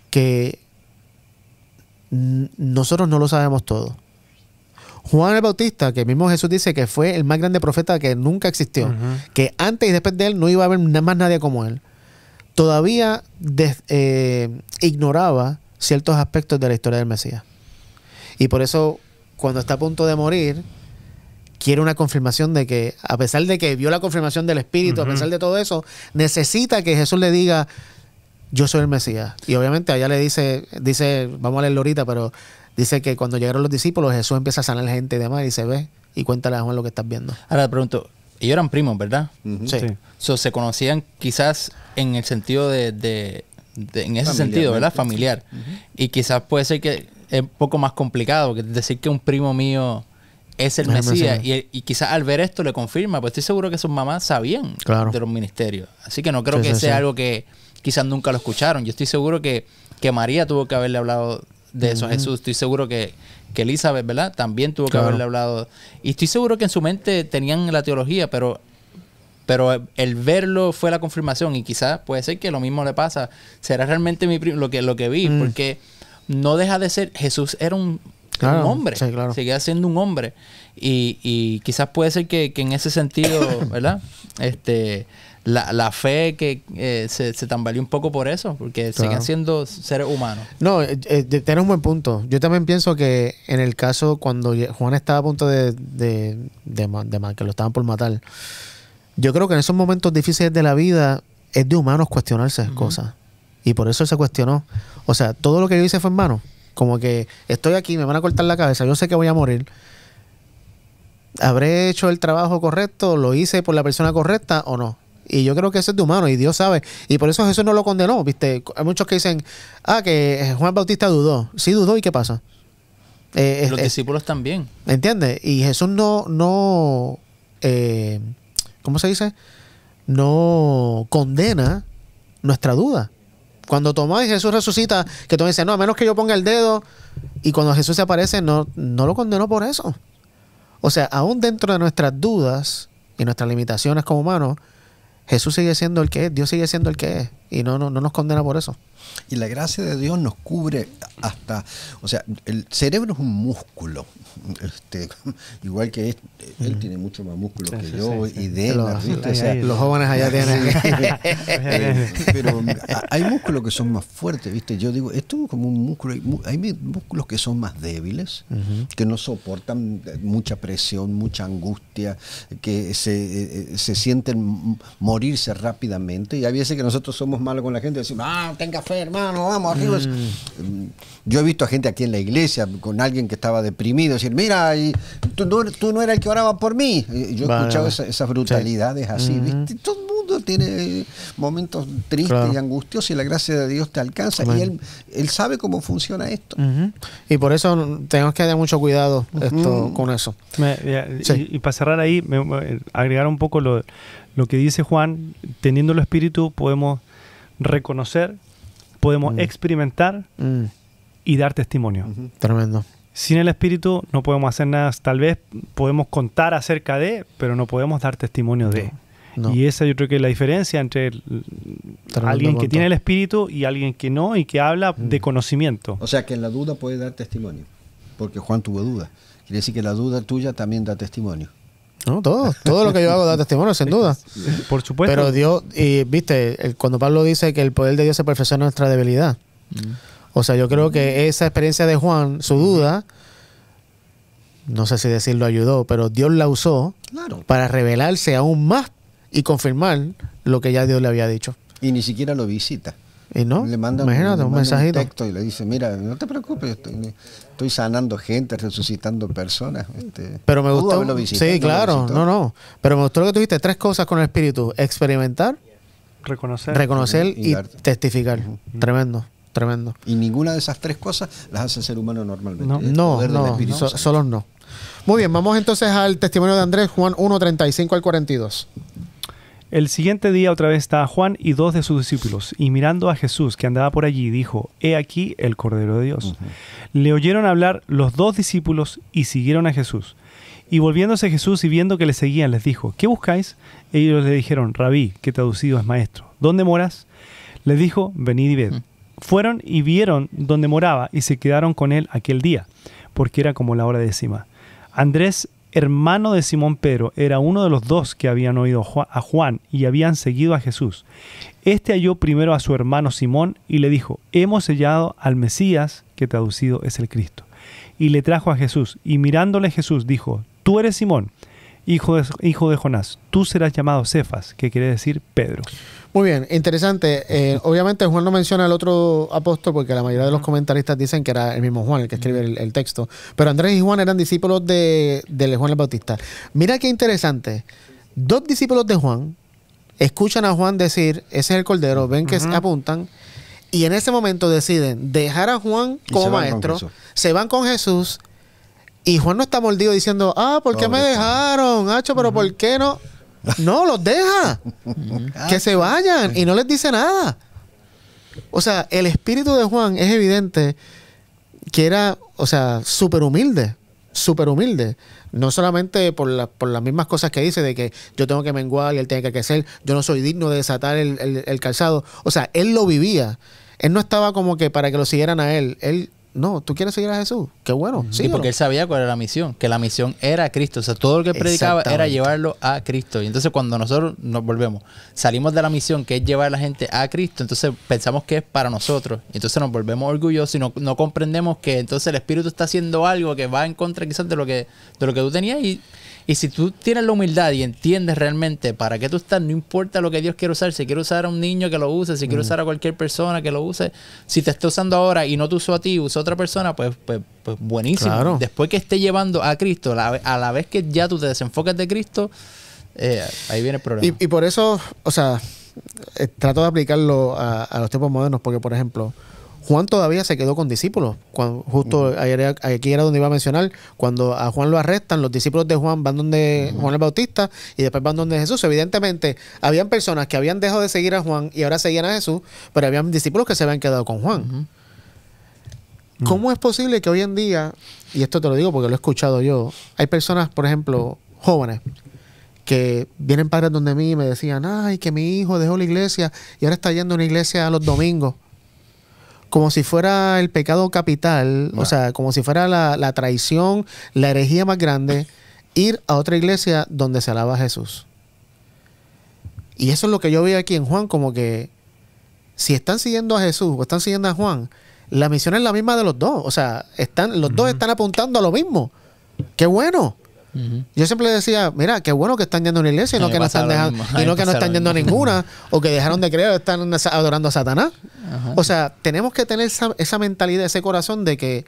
que nosotros no lo sabemos todo. Juan el Bautista, que mismo Jesús dice que fue el más grande profeta que nunca existió, que antes y después de él no iba a haber más nadie como él, todavía ignoraba ciertos aspectos de la historia del Mesías. Y por eso, cuando está a punto de morir, quiere una confirmación de que, a pesar de que vio la confirmación del Espíritu, a pesar de todo eso, necesita que Jesús le diga, yo soy el Mesías. Y obviamente allá le dice, vamos a leerlo ahorita, pero dice que cuando llegaron los discípulos, Jesús empieza a sanar gente y demás, y se ve, y cuéntale a Juan lo que estás viendo. Ahora te pregunto, ellos eran primos, ¿verdad? Sí. So, se conocían quizás en el sentido en ese sentido, ¿verdad? Familiar. Y quizás puede ser que es un poco más complicado, que decir que un primo mío es el Mesías. Y quizás al ver esto le confirma, pues estoy seguro que sus mamás sabían de los ministerios. Así que no creo que sea algo que quizás nunca lo escucharon. Yo estoy seguro que María tuvo que haberle hablado de eso a Jesús. Estoy seguro que Elizabeth, ¿verdad? También tuvo que haberle hablado. Y estoy seguro que en su mente tenían la teología, pero el verlo fue la confirmación. Y quizás puede ser que lo mismo le pasa. ¿Será realmente mi primo lo que vi? Porque no deja de ser... Jesús era un hombre. Sí, claro. Seguía siendo un hombre. Y quizás puede ser que en ese sentido, ¿verdad? La fe que se tambaleó un poco por eso, porque siguen siendo seres humanos. No, tienes un buen punto. Yo también pienso que en el caso cuando Juan estaba a punto de que lo estaban por matar, yo creo que en esos momentos difíciles de la vida es de humanos cuestionarse cosas. Y por eso él se cuestionó. O sea, todo lo que yo hice fue en vano. Como que estoy aquí, me van a cortar la cabeza, yo sé que voy a morir. ¿Habré hecho el trabajo correcto? ¿Lo hice por la persona correcta o no? Y yo creo que eso es de humano y Dios sabe. Y por eso Jesús no lo condenó, ¿viste? Hay muchos que dicen, que Juan Bautista dudó. Sí dudó, ¿y qué pasa? Los discípulos también. ¿Entiendes? Y Jesús no ¿cómo se dice? No condena nuestra duda. Cuando Tomás y Jesús resucita, que Tomás dice, no, a menos que yo ponga el dedo, y cuando Jesús se aparece, no lo condenó por eso. O sea, aún dentro de nuestras dudas y nuestras limitaciones como humanos, Jesús sigue siendo el que es, Dios sigue siendo el que es, y no nos condena por eso. Y la gracia de Dios nos cubre hasta, o sea, el cerebro es un músculo, igual que él tiene mucho más músculo que yo, y los jóvenes allá tienen. Pero hay músculos que son más fuertes, ¿viste? Yo digo, esto es como un músculo, hay músculos que son más débiles, que no soportan mucha presión, mucha angustia, que se sienten morirse rápidamente, y hay veces que nosotros somos malos con la gente, decimos, tenga fe, hermano, vamos arriba. Yo he visto a gente aquí en la iglesia con alguien que estaba deprimido decir, mira, tú no eras el que oraba por mí. Yo he escuchado esas brutalidades así, ¿viste? Todo el mundo tiene momentos tristes y angustiosos, y la gracia de Dios te alcanza. Y él sabe cómo funciona esto. Y por eso tenemos que tener mucho cuidado con eso. Y para cerrar ahí, agregar un poco lo que dice Juan. Teniendo el Espíritu podemos reconocer, podemos experimentar y dar testimonio. Tremendo. Sin el Espíritu no podemos hacer nada. Tal vez podemos contar acerca de, pero no podemos dar testimonio de. No. Y esa yo creo que es la diferencia entre alguien que tiene el Espíritu y alguien que no, y que habla de conocimiento. O sea que en la duda puede dar testimonio, porque Juan tuvo duda. Quiere decir que la duda tuya también da testimonio. No, todo lo que yo hago da testimonio, sin duda. Por supuesto. Pero Dios, y viste, cuando Pablo dice que el poder de Dios se perfecciona en nuestra debilidad. O sea, yo creo que esa experiencia de Juan, su duda, no sé si decirlo ayudó, pero Dios la usó para revelarse aún más y confirmar lo que ya Dios le había dicho. Y ni siquiera lo visita. Y no, le manda un mensajito. Un texto y le dice, mira, no te preocupes, estoy sanando gente, resucitando personas. Pero me gustó. Sí, claro, no. Pero me gustó lo que tú dijiste, 3 cosas con el Espíritu: experimentar, reconocer y testificar. Tremendo. Y ninguna de esas 3 cosas las hace el ser humano normalmente. No, solo no. Muy bien, vamos entonces al testimonio de Andrés, Juan 1, 35 al 42. El siguiente día otra vez estaba Juan y 2 de sus discípulos, y mirando a Jesús que andaba por allí, dijo, he aquí el Cordero de Dios. Le oyeron hablar los 2 discípulos y siguieron a Jesús. Y volviéndose Jesús y viendo que le seguían, les dijo, ¿qué buscáis? Ellos le dijeron, Rabí, que traducido es maestro, ¿dónde moras? Les dijo, venid y ved. Fueron y vieron dónde moraba y se quedaron con él aquel día, porque era como la hora 10. Andrés, hermano de Simón Pedro, era uno de los 2 que habían oído a Juan y habían seguido a Jesús. Este halló primero a su hermano Simón y le dijo, hemos hallado al Mesías, que traducido es el Cristo. Y le trajo a Jesús, y mirándole Jesús dijo, tú eres Simón, hijo de Jonás, tú serás llamado Cefas, que quiere decir Pedro. Muy bien, interesante. Obviamente Juan no menciona al otro apóstol porque la mayoría de los comentaristas dicen que era el mismo Juan el que escribe el texto. Pero Andrés y Juan eran discípulos de Juan el Bautista. Mira qué interesante. 2 discípulos de Juan escuchan a Juan decir, ese es el Cordero, ven que apuntan, y en ese momento deciden dejar a Juan como maestro, se van con Jesús, y Juan no está mordido diciendo, ¿por qué me dejaron? Pero ¿por qué no? No, los deja. Que se vayan. Y no les dice nada. O sea, el espíritu de Juan es evidente que era, o sea, súper humilde. Súper humilde. No solamente por las mismas cosas que dice, de que yo tengo que menguar y él tiene que crecer, yo no soy digno de desatar el calzado. O sea, él lo vivía. Él no estaba como que para que lo siguieran a él. Él, no, ¿tú quieres seguir a Jesús? Qué bueno. Sí, porque él sabía cuál era la misión, que la misión era Cristo. O sea, todo lo que predicaba era llevarlo a Cristo. Y entonces cuando nosotros nos volvemos, salimos de la misión, que es llevar a la gente a Cristo, entonces pensamos que es para nosotros. Y entonces nos volvemos orgullosos y no comprendemos que entonces el Espíritu está haciendo algo que va en contra quizás de lo que tú tenías. Y si tú tienes la humildad y entiendes realmente para qué tú estás, no importa lo que Dios quiere usar. Si quiere usar a un niño, que lo use. Si quiere usar a cualquier persona, que lo use. Si te está usando ahora y no te usó a ti, usó a otra persona, pues buenísimo. Claro. Después que esté llevando a Cristo, a la vez que ya tú te desenfocas de Cristo, ahí viene el problema. Y por eso, o sea, trato de aplicarlo a los tiempos modernos, porque, por ejemplo, Juan todavía se quedó con discípulos. Justo aquí era donde iba a mencionar, cuando a Juan lo arrestan, los discípulos de Juan van donde Juan el Bautista y después van donde Jesús. Evidentemente, habían personas que habían dejado de seguir a Juan y ahora seguían a Jesús, pero habían discípulos que se habían quedado con Juan. ¿Cómo es posible que hoy en día, y esto te lo digo porque lo he escuchado yo, hay personas, por ejemplo, jóvenes, que vienen padres donde mí y me decían, ay, que mi hijo dejó la iglesia y ahora está yendo a una iglesia a los domingos? Como si fuera el pecado capital, o sea, como si fuera la traición, la herejía más grande, ir a otra iglesia donde se alaba a Jesús. Y eso es lo que yo veo aquí en Juan, como que si están siguiendo a Jesús o están siguiendo a Juan, la misión es la misma de los dos. O sea, los dos están apuntando a lo mismo. ¡Qué bueno! Yo siempre le decía, mira, qué bueno que están yendo a una iglesia y no que no están dejando, y no que no están yendo a ninguna, o que dejaron de creer o están adorando a Satanás. O sea, tenemos que tener esa mentalidad, ese corazón de que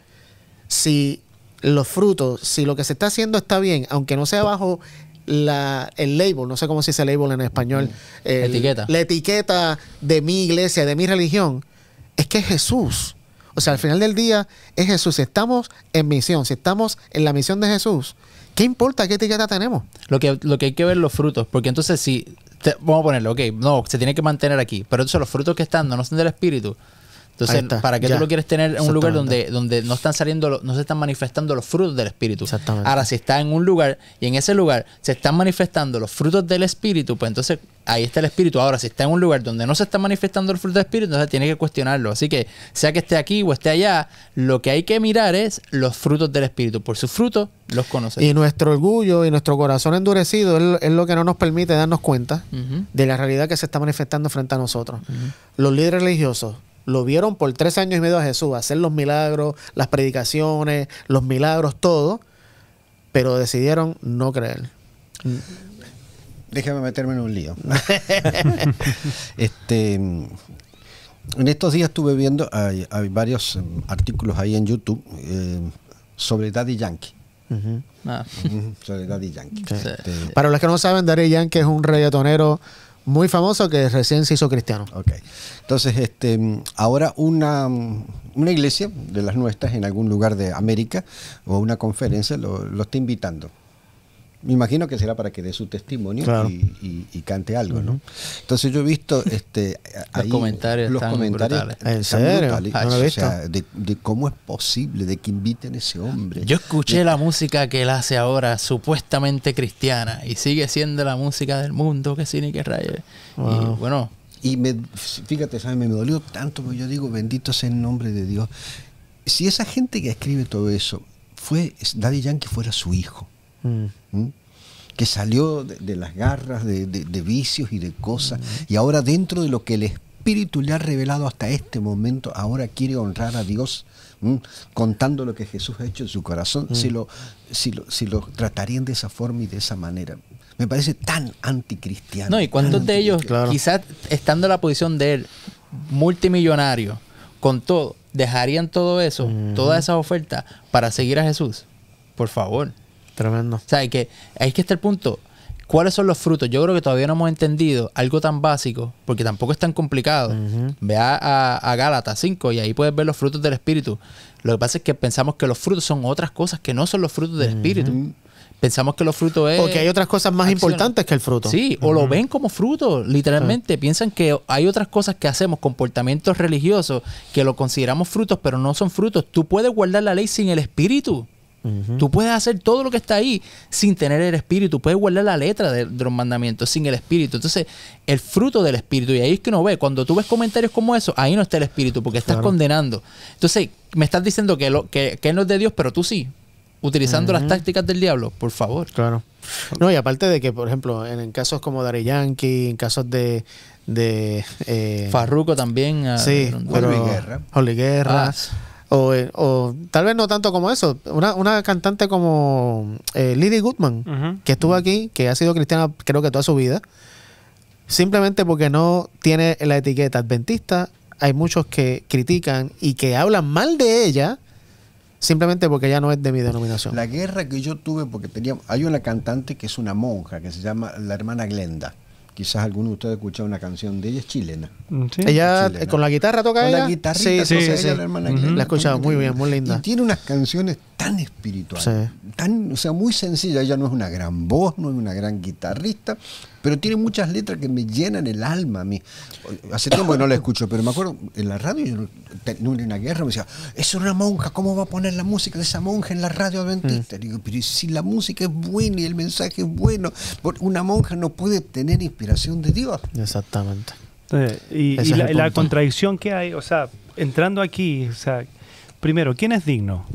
si los frutos, si lo que se está haciendo está bien, aunque no sea bajo el label, no sé cómo se dice label en español, la etiqueta de mi iglesia, de mi religión, es que es Jesús. O sea, al final del día es Jesús. Si estamos en misión, si estamos en la misión de Jesús, ¿qué importa qué etiqueta tenemos? Lo que hay que ver los frutos, porque entonces vamos a ponerlo, no, se tiene que mantener aquí, pero entonces los frutos que están no son del Espíritu. Entonces, ¿para qué tú lo quieres tener en un lugar donde no están saliendo, no se están manifestando los frutos del Espíritu? Exactamente. Ahora, si está en un lugar y en ese lugar se están manifestando los frutos del Espíritu, pues entonces ahí está el Espíritu. Ahora, si está en un lugar donde no se están manifestando los frutos del Espíritu, entonces tiene que cuestionarlo. Así que, sea que esté aquí o esté allá, lo que hay que mirar es los frutos del Espíritu. Por sus frutos los conoceremos. Y nuestro orgullo y nuestro corazón endurecido es lo que no nos permite darnos cuenta de la realidad que se está manifestando frente a nosotros. Los líderes religiosos lo vieron por 3 años y medio a Jesús hacer los milagros, las predicaciones, los milagros, todo, pero decidieron no creer. Déjame meterme en un lío. En estos días estuve viendo, hay varios artículos ahí en YouTube sobre Daddy Yankee. Sobre Daddy Yankee. Sí. Para los que no saben, Daddy Yankee es un reggaetonero muy famoso que recién se hizo cristiano. Ok. Entonces, ahora una iglesia de las nuestras en algún lugar de América o una conferencia lo está invitando. Me imagino que será para que dé su testimonio, claro, y cante algo, ¿no? Entonces yo he visto los comentarios brutales. ¿En serio? ¿No lo he visto? O sea, de cómo es posible de que inviten a ese hombre. Yo escuché la música que él hace ahora, supuestamente cristiana, y sigue siendo la música del mundo, que sí ni que raye. Wow. Y bueno. Y fíjate, ¿sabes? Me dolió tanto, porque yo digo, bendito sea el nombre de Dios. Si esa gente que escribe todo eso, Daddy Yankee fuera su hijo, que salió de las garras de vicios y de cosas, y ahora dentro de lo que el Espíritu le ha revelado hasta este momento, ahora quiere honrar a Dios, contando lo que Jesús ha hecho en su corazón, si lo tratarían de esa forma y de esa manera. Me parece tan anticristiano. No, y cuántos de ellos, claro, quizás estando en la posición de él, multimillonario, con todo, dejarían todo eso, todas esas ofertas para seguir a Jesús. Por favor. Tremendo. O sea, que ahí que está el punto. ¿Cuáles son los frutos? Yo creo que todavía no hemos entendido algo tan básico, porque tampoco es tan complicado. Ve a Gálatas 5 y ahí puedes ver los frutos del Espíritu. Lo que pasa es que pensamos que los frutos son otras cosas que no son los frutos del Espíritu. Pensamos que los frutos es... O que hay otras cosas más importantes que el fruto. Sí, o lo ven como fruto, literalmente. Piensan que hay otras cosas que hacemos, comportamientos religiosos, que lo consideramos frutos, pero no son frutos. Tú puedes guardar la ley sin el Espíritu. Tú puedes hacer todo lo que está ahí sin tener el Espíritu. Puedes guardar la letra de los mandamientos sin el Espíritu. Entonces, el fruto del Espíritu, y ahí es que uno ve, cuando tú ves comentarios como eso, ahí no está el Espíritu, porque estás condenando. Entonces, me estás diciendo que no es de Dios, pero tú sí, utilizando las tácticas del diablo, por favor. Claro. No, y aparte de que, por ejemplo, en casos como Daddy Yankee, en casos de Farruko también. Sí, pero Holy Guerra. O tal vez no tanto como eso. Una cantante como Lily Goodman, que estuvo aquí, que ha sido cristiana creo que toda su vida, simplemente porque no tiene la etiqueta adventista. Hay muchos que critican y que hablan mal de ella simplemente porque ella no es de mi denominación. La guerra que yo tuve, porque hay una cantante que es una monja, que se llama la hermana Glenda. Quizás alguno de ustedes ha escuchado una canción de ella, es chilena. Sí. Ella Chilena. con la guitarra toca Con ella. la guitarrita, Sí, toca sí, ella, sí. la hermana Ujú. Glenda, La he escuchado, muy bien, muy y linda. tiene unas canciones tan espirituales, Sí. tan, o sea, muy sencillas. Ella no es una gran voz, no es una gran guitarrista, pero tiene muchas letras que me llenan el alma a mí. Hace tiempo que no la escucho, pero me acuerdo en la radio, yo en una guerra me decía, es una monja, ¿cómo va a poner la música de esa monja en la radio adventista? Digo, pero si la música es buena y el mensaje es bueno, una monja no puede tener inspiración de Dios. Exactamente. Y Ese es el la punto. contradicción que hay, o sea, entrando aquí, o sea, primero, ¿quién es digno?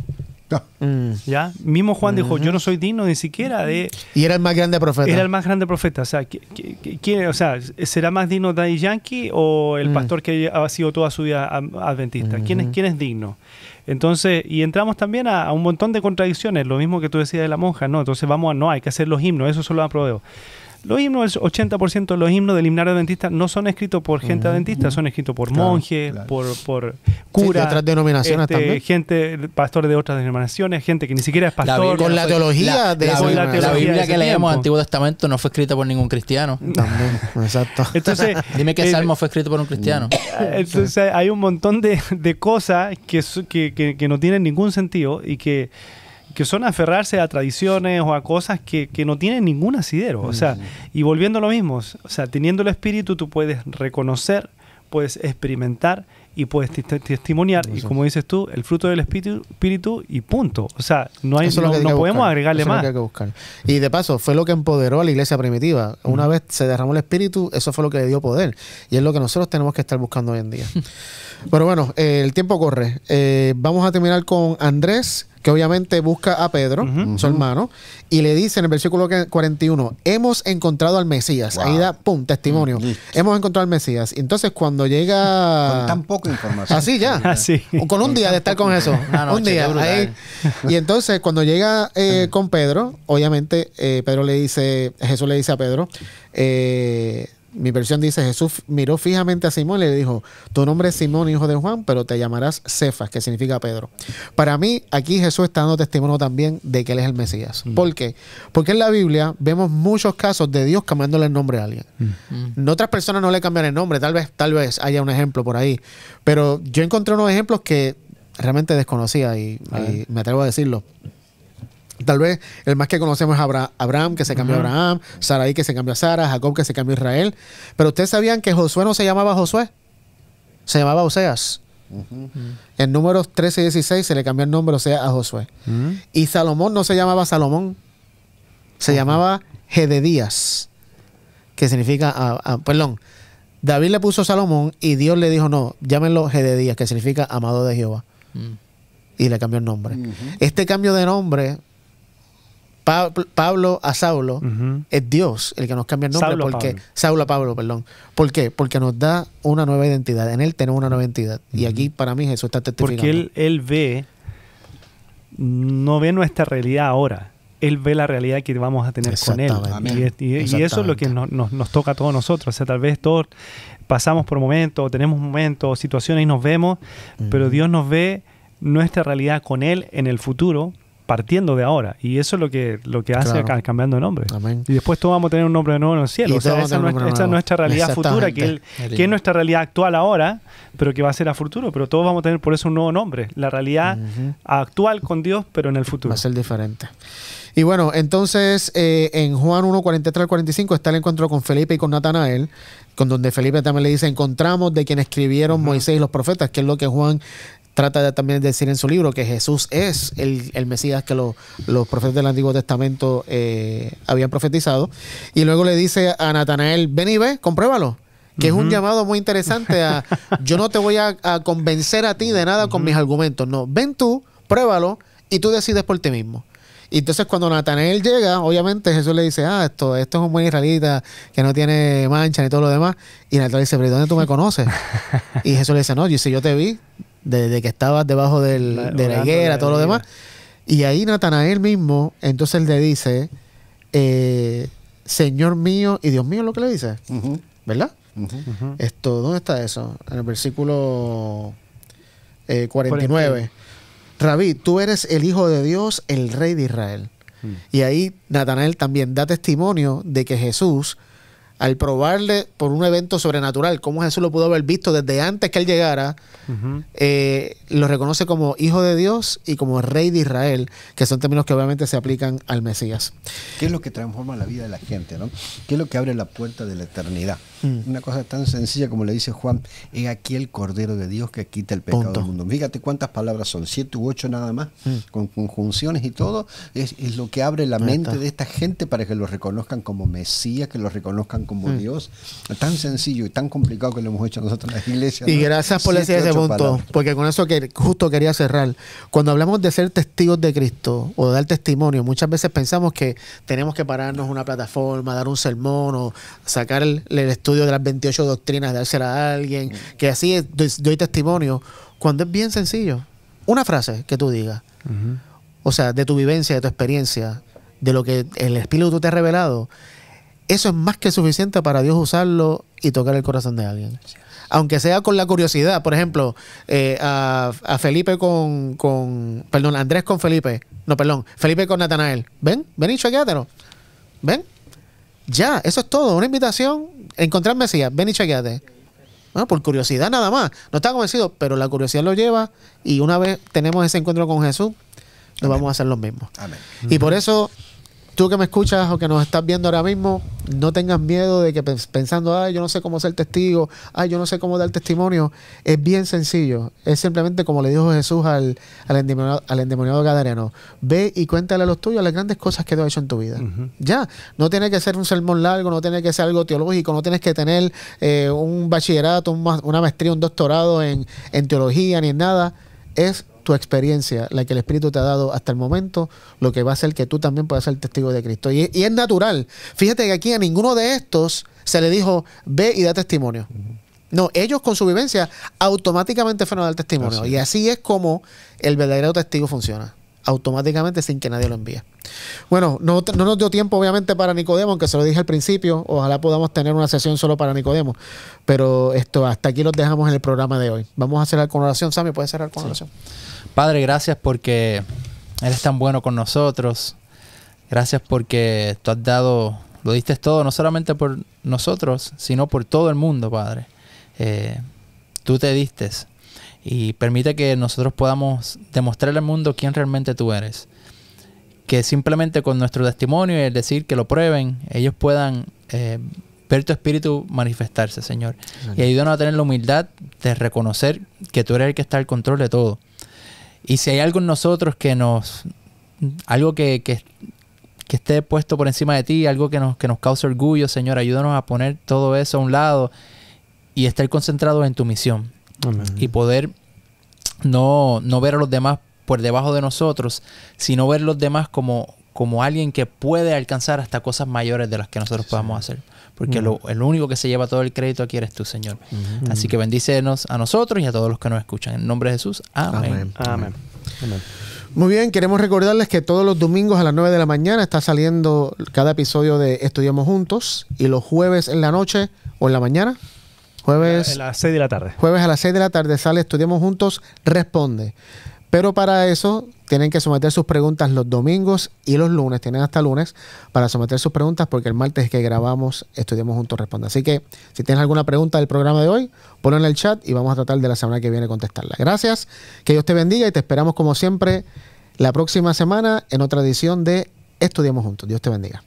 No. ¿Ya? Mismo Juan dijo, yo no soy digno ni siquiera de... Y era el más grande profeta. Era el más grande profeta. O sea, ¿quién, o sea, ¿será más digno Daddy Yankee o el pastor que ha sido toda su vida adventista? ¿Quién es digno? Entonces, y entramos también a un montón de contradicciones, lo mismo que tú decías de la monja, ¿no? Entonces hay que hacer los himnos, eso solo aprobó. Los himnos, el 80% de los himnos del himnario adventista no son escritos por gente adventista, son escritos por monjes, claro. por Sí, curas, de otras denominaciones también. gente, pastores de otras denominaciones, gente que ni siquiera es pastor. Con la teología de la, esa Biblia, manera. la Biblia de ese que leemos, tiempo. Antiguo Testamento, no fue escrita por ningún cristiano. También, exacto. Entonces, Dime qué salmo fue escrito por un cristiano. entonces hay un montón de cosas que no tienen ningún sentido y que son aferrarse a tradiciones o a cosas que no tienen ningún asidero. O sea, y volviendo a lo mismo, o sea, teniendo el espíritu tú puedes reconocer, puedes experimentar y puedes testimoniar. Y como dices tú, el fruto del espíritu y punto. O sea, no Eso es lo que hay que podemos buscar. agregarle Eso es lo más. que hay que buscar. Y de paso, fue lo que empoderó a la iglesia primitiva. Una vez se derramó el espíritu, eso fue lo que le dio poder. Y es lo que nosotros tenemos que estar buscando hoy en día. Pero bueno, el tiempo corre. Vamos a terminar con Andrés, que obviamente busca a Pedro, su hermano, y le dice en el versículo 41, hemos encontrado al Mesías. Wow. Ahí da, pum, testimonio. Listo. Hemos encontrado al Mesías. Entonces, cuando llega... Con tan poca información. Así ya. Así. O con un día de estar con eso. Una noche, Un día. qué brutal. Ahí. Y entonces, cuando llega con Pedro, obviamente, Jesús le dice a Pedro, mi versión dice, Jesús miró fijamente a Simón y le dijo, tu nombre es Simón, hijo de Juan, pero te llamarás Cefas, que significa Pedro. Para mí, aquí Jesús está dando testimonio también de que Él es el Mesías. ¿Por qué? Porque en la Biblia vemos muchos casos de Dios cambiándole el nombre a alguien. Otras personas no le cambian el nombre, tal vez haya un ejemplo por ahí. Pero yo encontré unos ejemplos que realmente desconocía y me atrevo a decirlo. Tal vez el más que conocemos es Abraham, que se cambió a Abraham, Sarai, que se cambió a Sara, Jacob, que se cambió a Israel. Pero ustedes sabían que Josué no se llamaba Josué, se llamaba Oseas. En Números 13 y 16 se le cambió el nombre Oseas a Josué. Y Salomón no se llamaba Salomón, se llamaba Jededías, que significa, perdón, David le puso Salomón y Dios le dijo, no, llámenlo Jededías, que significa amado de Jehová. Y le cambió el nombre. Este cambio de nombre, Pablo a Saulo, es Dios el que nos cambia el nombre. Saulo a Pablo, perdón. ¿Por qué? Porque nos da una nueva identidad. En Él tenemos una nueva identidad. Y aquí para mí Jesús está testificando. Porque Él no ve nuestra realidad ahora. Él ve la realidad que vamos a tener con Él. Y eso es lo que nos toca a todos nosotros. O sea, tal vez todos pasamos por momentos, tenemos momentos, situaciones y nos vemos, pero Dios nos ve nuestra realidad con Él en el futuro, partiendo de ahora. Y eso es lo que hace cambiando de nombre. Amén. Y después todos vamos a tener un nombre nuevo en el cielo. O sea, esa es nuestra realidad futura, que es nuestra realidad actual ahora, pero que va a ser a futuro. Pero todos vamos a tener por eso un nuevo nombre. La realidad actual con Dios, pero en el futuro. Va a ser diferente. Y bueno, entonces en Juan 1, 43 al 45 está el encuentro con Felipe y con Natanael, con donde Felipe también le dice, encontramos de quien escribieron Moisés y los profetas, que es lo que Juan trata de también decir en su libro, que Jesús es el Mesías que los profetas del Antiguo Testamento habían profetizado. Y luego le dice a Natanael, ven y ve, compruébalo. Que es un llamado muy interesante a, yo no te voy a convencer a ti de nada con mis argumentos. No, ven tú, pruébalo y tú decides por ti mismo. Y entonces cuando Natanael llega, obviamente Jesús le dice, esto es un buen israelita que no tiene mancha ni todo lo demás. Y Natanael dice, pero ¿dónde tú me conoces? Y Jesús le dice, no, yo te vi desde que estabas debajo de la higuera, todo lo demás. Y ahí Natanael mismo, entonces le dice, Señor mío y Dios mío, es lo que le dice. ¿Verdad? ¿Dónde está eso? En el versículo 49. Rabí, tú eres el Hijo de Dios, el Rey de Israel. Y ahí Natanael también da testimonio de que Jesús al probarle por un evento sobrenatural, cómo Jesús lo pudo haber visto desde antes que él llegara, lo reconoce como hijo de Dios y como rey de Israel, que son términos que obviamente se aplican al Mesías. ¿Qué es lo que transforma la vida de la gente, ¿no? ¿Qué es lo que abre la puerta de la eternidad? Una cosa tan sencilla como le dice Juan: he aquí el Cordero de Dios que quita el pecado del mundo. Fíjate cuántas palabras son, 7 u 8 nada más, con conjunciones y todo. Es lo que abre la mente de esta gente para que lo reconozcan como Mesías, que lo reconozcan como Dios. Tan sencillo y tan complicado que lo hemos hecho nosotros en las iglesias, ¿no? Y gracias por decir ese punto, porque con eso que justo quería cerrar. Cuando hablamos de ser testigos de Cristo o de dar testimonio, muchas veces pensamos que tenemos que pararnos en una plataforma, dar un sermón o sacar el estudio de las 28 doctrinas, dársela a alguien, que así doy testimonio, cuando es bien sencillo. Una frase que tú digas, o sea, de tu vivencia, de tu experiencia, de lo que el Espíritu te ha revelado, eso es más que suficiente para Dios usarlo y tocar el corazón de alguien. Aunque sea con la curiosidad. Por ejemplo, a Felipe perdón, Andrés con Felipe. No, perdón, Felipe con Natanael. Ven y chequéatelo. Ven. Ya, eso es todo. Una invitación, encontrar Mesías. Ven y chequéate. Bueno, por curiosidad nada más. No está convencido, pero la curiosidad lo lleva y una vez tenemos ese encuentro con Jesús, nos vamos a hacer los mismos. Amén. Y por eso, tú que me escuchas o que nos estás viendo ahora mismo, no tengas miedo de que pensando, ay, yo no sé cómo ser testigo, ay, yo no sé cómo dar testimonio. Es bien sencillo. Es simplemente como le dijo Jesús al endemoniado gadareno: ve y cuéntale a los tuyos las grandes cosas que Dios ha hecho en tu vida. Ya, no tiene que ser un sermón largo, no tiene que ser algo teológico, no tienes que tener un bachillerato, una maestría, un doctorado en teología ni en nada. Es tu experiencia, la que el Espíritu te ha dado hasta el momento, lo que va a hacer que tú también puedas ser testigo de Cristo. Y es natural. Fíjate que aquí a ninguno de estos se le dijo, ve y da testimonio. No, ellos con su vivencia automáticamente fueron a dar testimonio. Y así es como el verdadero testigo funciona. Automáticamente, sin que nadie lo envíe. Bueno, no nos dio tiempo obviamente para Nicodemo, aunque se lo dije al principio. Ojalá podamos tener una sesión solo para Nicodemo, pero hasta aquí los dejamos en el programa de hoy. Vamos a cerrar con oración. Sammy, ¿puedes cerrar con oración? Padre, gracias porque eres tan bueno con nosotros. Gracias porque tú has dado, lo diste todo, no solamente por nosotros, sino por todo el mundo, Padre. Tú te diste. Y permite que nosotros podamos demostrarle al mundo quién realmente tú eres. Que simplemente con nuestro testimonio y el decir que lo prueben, ellos puedan ver tu espíritu manifestarse, Señor. Y ayúdanos a tener la humildad de reconocer que tú eres el que está al control de todo. Y si hay algo en nosotros algo que esté puesto por encima de ti, algo que nos cause orgullo, Señor, ayúdanos a poner todo eso a un lado y estar concentrados en tu misión. Amén. Y poder no ver a los demás por debajo de nosotros, sino ver a los demás como alguien que puede alcanzar hasta cosas mayores de las que nosotros podamos hacer. Porque el único que se lleva todo el crédito aquí eres tú, Señor. Así que bendícenos a nosotros y a todos los que nos escuchan. En nombre de Jesús. Amén. Amén. Amén. Muy bien, queremos recordarles que todos los domingos a las 9 de la mañana está saliendo cada episodio de Estudiamos Juntos, y los jueves en la noche o en la mañana. Jueves a las 6 de la tarde. Jueves a las 6 de la tarde sale Estudiamos Juntos, Responde. Pero para eso tienen que someter sus preguntas los domingos y los lunes. Tienen hasta lunes para someter sus preguntas, porque el martes es que grabamos Estudiamos Juntos, Responde. Así que si tienes alguna pregunta del programa de hoy, ponlo en el chat y vamos a tratar de la semana que viene contestarla. Gracias, que Dios te bendiga y te esperamos como siempre la próxima semana en otra edición de Estudiamos Juntos. Dios te bendiga.